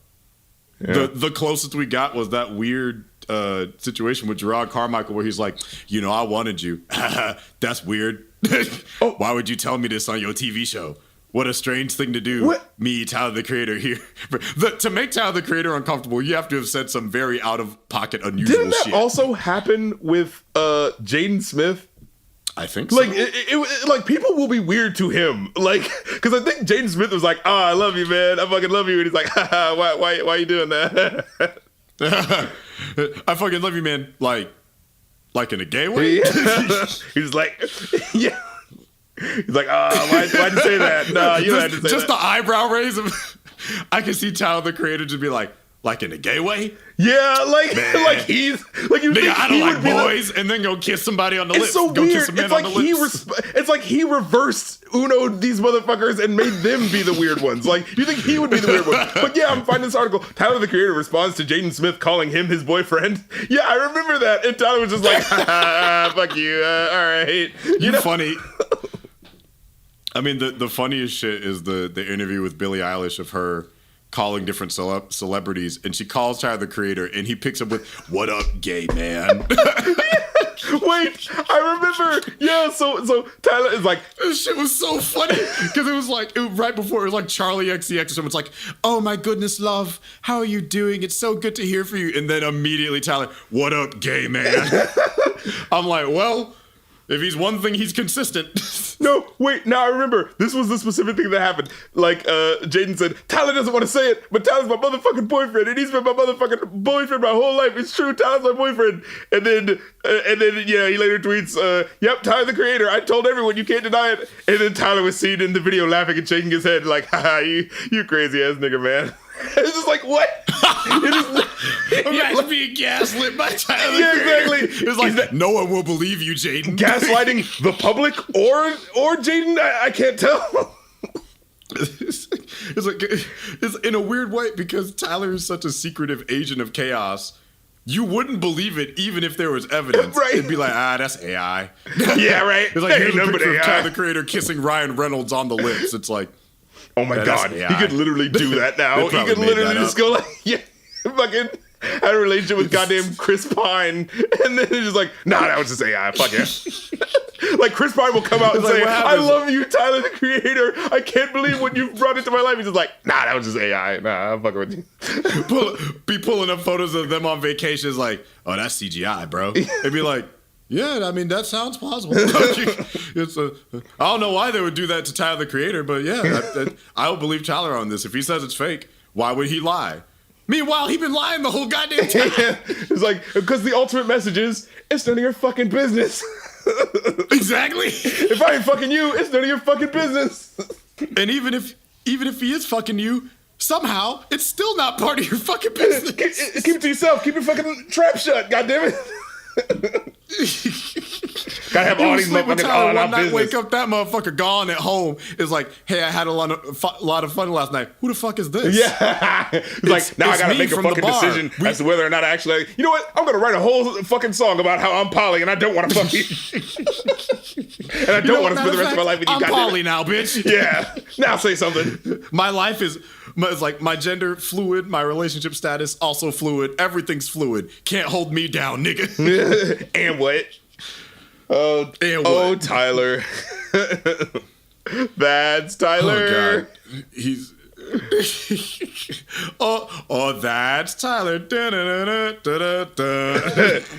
Yeah. The closest we got was that weird situation with Gerard Carmichael where he's like, you know, I wanted you. That's weird. Why would you tell me this on your TV show? What a strange thing to do. What? Me, Tyler the Creator, here. To make Tyler the Creator uncomfortable, you have to have said some very out-of-pocket, unusual Didn't that shit. also happen with Jaden Smith? I think Like, so. it like people will be weird to him, like, because I think Jaden Smith was like, "Oh, I love you, man. I fucking love you," and he's like, "Haha, why you doing that?" I fucking love you, man. Like in a gay way? Yeah. He's like, yeah. He's like, why'd you say that? No, you don't have to say Just that. the eyebrow raise of I can see Tyler the Creator just be like in a gay way? Yeah, like, Man. like he's like you Nigga, think I he don't would like be boys and then go kiss somebody on the It's lips. so Go weird. kiss a man It's like on the lips. it's like he reversed Uno these motherfuckers and made them be the weird ones. Like you think he would be the weird one? But yeah, I'm finding this article. Tyler the Creator responds to Jaden Smith calling him his boyfriend. Yeah, I remember that. And Tyler was just like, "Fuck you. All right." You know? Funny. I mean, the funniest shit is the interview with Billie Eilish of her calling different celebrities, and she calls Tyler the Creator, and he picks up with, "What up, gay man?" Wait, I remember. Yeah, so Tyler is like, This shit was so funny because it was like right before it was like Charlie XCX or someone's like, "Oh my goodness, love, how are you doing? It's so good to hear from you." And then immediately Tyler, "What up, gay man?" I'm like, well, if he's one thing, he's consistent. no, wait, now I remember. This was the specific thing that happened. Like, Jaden said, Tyler doesn't want to say it, but Tyler's my motherfucking boyfriend, and he's been my motherfucking boyfriend my whole life. It's true, Tyler's my boyfriend. And then, yeah, he later tweets, "Yep, Tyler the Creator. I told everyone, you can't deny it." And then Tyler was seen in the video laughing and shaking his head like, "Haha, you crazy ass nigga, man." It's just like, what? Imagine being gaslit by Tyler. Yeah, exactly. It's like, no one will believe you, Jaden. Gaslighting the public or Jaden? I can't tell. It's in a weird way because Tyler is such a secretive agent of chaos. You wouldn't believe it even if there was evidence. Right. It'd be like, that's AI. Yeah, right. It's like, Hey, here's a no, but picture of AI. Tyler the Creator kissing Ryan Reynolds on the lips. It's like, Oh my Yeah, that's God, he AI. could literally do that now. They He probably could made literally that just up. go like, yeah, fucking had a relationship with goddamn Chris Pine, and then he's just like, nah, that was just AI. Fuck yeah. Like Chris Pine will come out and It's like, say, what "I happens? love you, Tyler the Creator. I can't believe what you've brought into my life." He's just like, "Nah, that was just AI. Nah, I'm fucking with you." be pulling up photos of them on vacations like, "Oh, that's CGI, bro." It'd be like, yeah, I mean, that sounds plausible. I don't know why they would do that to Tyler the Creator, but yeah, I would believe Tyler on this. If he says it's fake, why would he lie? Meanwhile, he been lying the whole goddamn time. It's like, because the ultimate message is, it's none of your fucking business. Exactly. If I ain't fucking you, it's none of your fucking business. And even if he is fucking you, somehow it's still not part of your fucking business. Keep it to yourself. Keep your fucking trap shut. goddammit. Gotta have all these Sleep with motherfuckers Tyler all in our one night, business. wake up, that motherfucker gone at home. It's like, hey, I had a lot of fun last night. Who the fuck is this? Yeah. It's like, now I it's gotta me make a from the fucking bar. decision as to whether or not I actually, you know what? I'm gonna write a whole fucking song about how I'm poly and I don't want to fuck you. And I don't want to spend the rest of my life with you. I'm goddamn poly it. now, bitch. Yeah. Now say something. My life is it's like my gender fluid, my relationship status also fluid. Everything's fluid. Can't hold me down, nigga. And what? Oh, And oh, what? Tyler. That's Tyler. Oh god, he's. oh, that's Tyler. Da-da-da-da-da-da.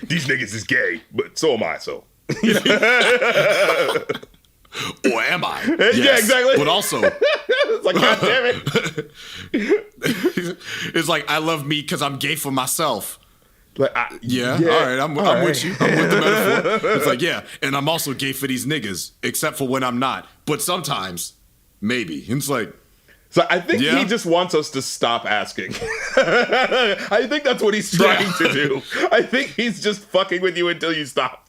These niggas is gay, but so am I. So. Or am I? Yeah, Yes, exactly. But also, It's like, God damn it. it's like I love me because I'm gay for myself. Like, Yeah, all right, I'm with you. I'm with the metaphor. It's like, yeah, and I'm also gay for these niggas, except for when I'm not. But sometimes, maybe. And it's like, So I think Yeah. he just wants us to stop asking. I think that's what he's trying to do. I think he's just fucking with you until you stop.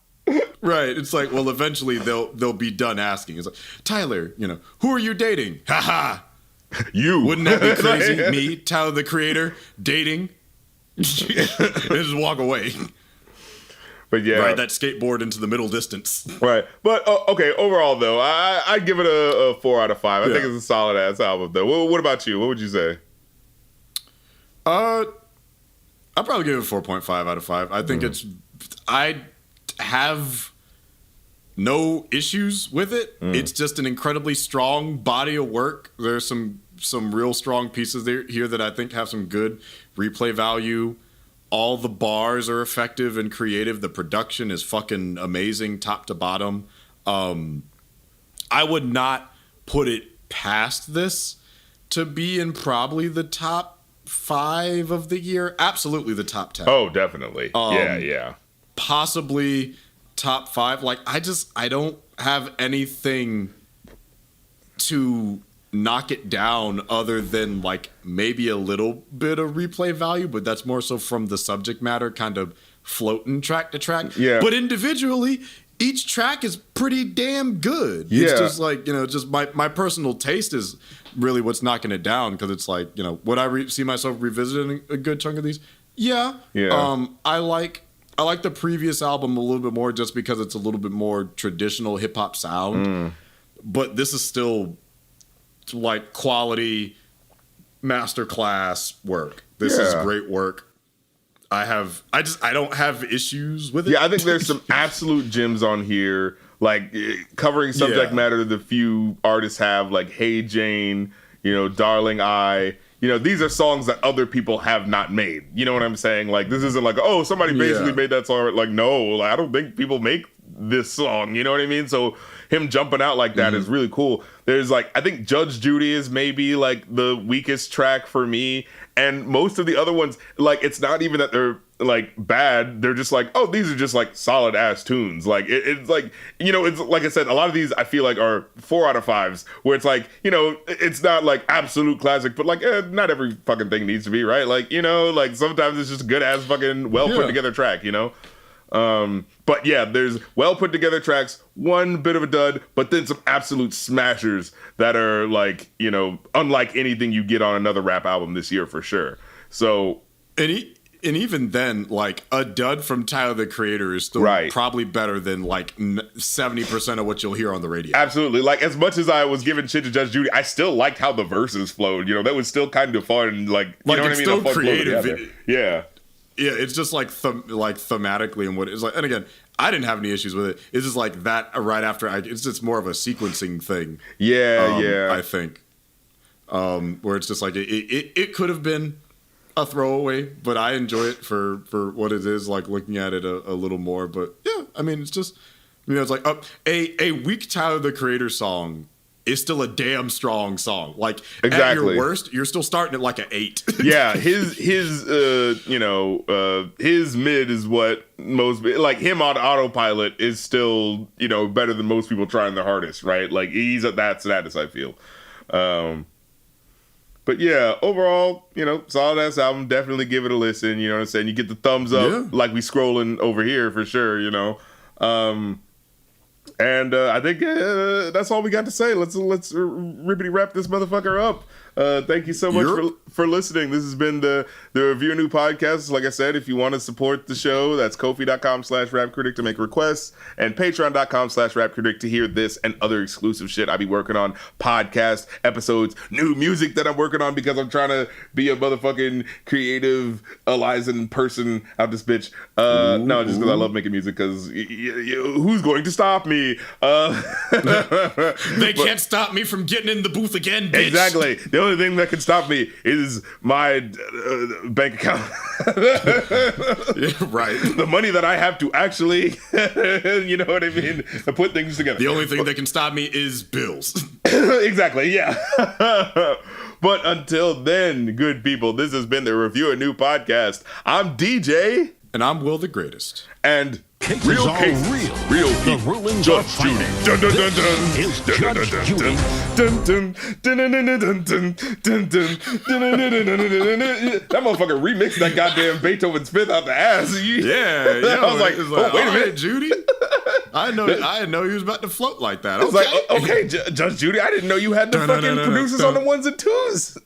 right. It's like, well, eventually they'll be done asking. It's like, Tyler, who are you dating? Haha. You. Wouldn't that be crazy? Me, Tyler the Creator, dating, and just walk away. But yeah, ride that skateboard into the middle distance. Right. But okay, overall though, I'd give it a 4 out of 5. I think it's a solid ass album though. What about you? What would you say? I'd probably give it a 4.5 out of 5. I think I have no issues with it. It's just an incredibly strong body of work. There's some real strong pieces here that I think have some good replay value. All the bars are effective and creative. The production is fucking amazing, top to bottom. I would not put it past this to be in probably the top 5 of the year. Absolutely the top 10. Oh, definitely. Yeah. Possibly top 5. Like, I don't have anything to knock it down other than like maybe a little bit of replay value, but that's more so from the subject matter kind of floating track to track. Yeah. But individually, each track is pretty damn good. Yeah. It's just like, just my personal taste is really what's knocking it down, because it's like, would I see myself revisiting a good chunk of these? Yeah. I like the previous album a little bit more just because it's a little bit more traditional hip hop sound. But this is still like quality masterclass work. This is great work. I don't have issues with it. Yeah, I think there's some absolute gems on here, like covering subject matter that few artists have, like Hey Jane, Darling I. These are songs that other people have not made. You know what I'm saying? Like, this isn't like, oh, somebody basically made that song. Like, no, I don't think people make this song. You know what I mean? So him jumping out like that is really cool. There's like, I think Judge Judy is maybe like the weakest track for me. And most of the other ones, like, it's not even that they're like bad. They're just like, oh, these are just like solid ass tunes. Like it's like, it's like I said, a lot of these I feel like are 4 out of 5s where it's like, it's not like absolute classic, but like not every fucking thing needs to be, right? Like, like sometimes it's just good ass fucking well put together track, But yeah, there's well put together tracks, one bit of a dud, but then some absolute smashers that are like, unlike anything you get on another rap album this year for sure. So, and even then, like, a dud from Tyler the Creator is still probably better than like 70% of what you'll hear on the radio. Absolutely. Like, as much as I was giving shit to Judge Judy, I still liked how the verses flowed. That was still kind of fun. Like, you know what I mean? Still creative. Yeah. Yeah, it's just like thematically and what it's like. And again, I didn't have any issues with it. It's just like that right after. It's just more of a sequencing thing. Yeah. I think where it's just like it could have been a throwaway, but I enjoy it for what it is. Like looking at it a little more. But yeah, I mean, it's just it's like a weak Tyler the Creator song is still a damn strong song. Like at your worst, you're still starting at like an 8. Yeah, his mid is what most, like him on autopilot is still better than most people trying their hardest, right? Like he's at that status, I feel. But yeah, overall, solid ass album. Definitely give it a listen. You know what I'm saying? You get the thumbs up, like we scrolling over here for sure. And I think that's all we got to say. Let's rippity wrap this motherfucker up. Thank you so much for listening. This has been the ReviewAnew podcast. Like I said, if you want to support the show, that's Ko-fi.com/rapcritic to make requests and Patreon.com/rapcritic to hear this and other exclusive shit I be working on, podcast episodes, new music that I'm working on because I'm trying to be a motherfucking creative Eliza person out this bitch. No, just because I love making music, because who's going to stop me? They can't stop me from getting in the booth again, bitch. Exactly. The only thing that can stop me is my bank account. Yeah, right. The money that I have to actually, you know what I mean, put things together. The only thing that can stop me is bills. Exactly, yeah. But until then, good people, this has been the ReviewAnew podcast. I'm DJ. And I'm Will the Greatest. And Cases real are cases, real The people. rulings Judge are Judy. final. Dun dun dun dun. This is Dun dun Judge dun Judy. dun dun dun dun dun dun dun dun dun dun. That motherfucker remixed that goddamn Beethoven's Fifth out the ass. Yeah, I was like, oh, wait a minute, Judy. I didn't know he was about to float like that. It's Okay. like, okay, Judge Judy, I didn't know you had the fucking producers on the ones and twos.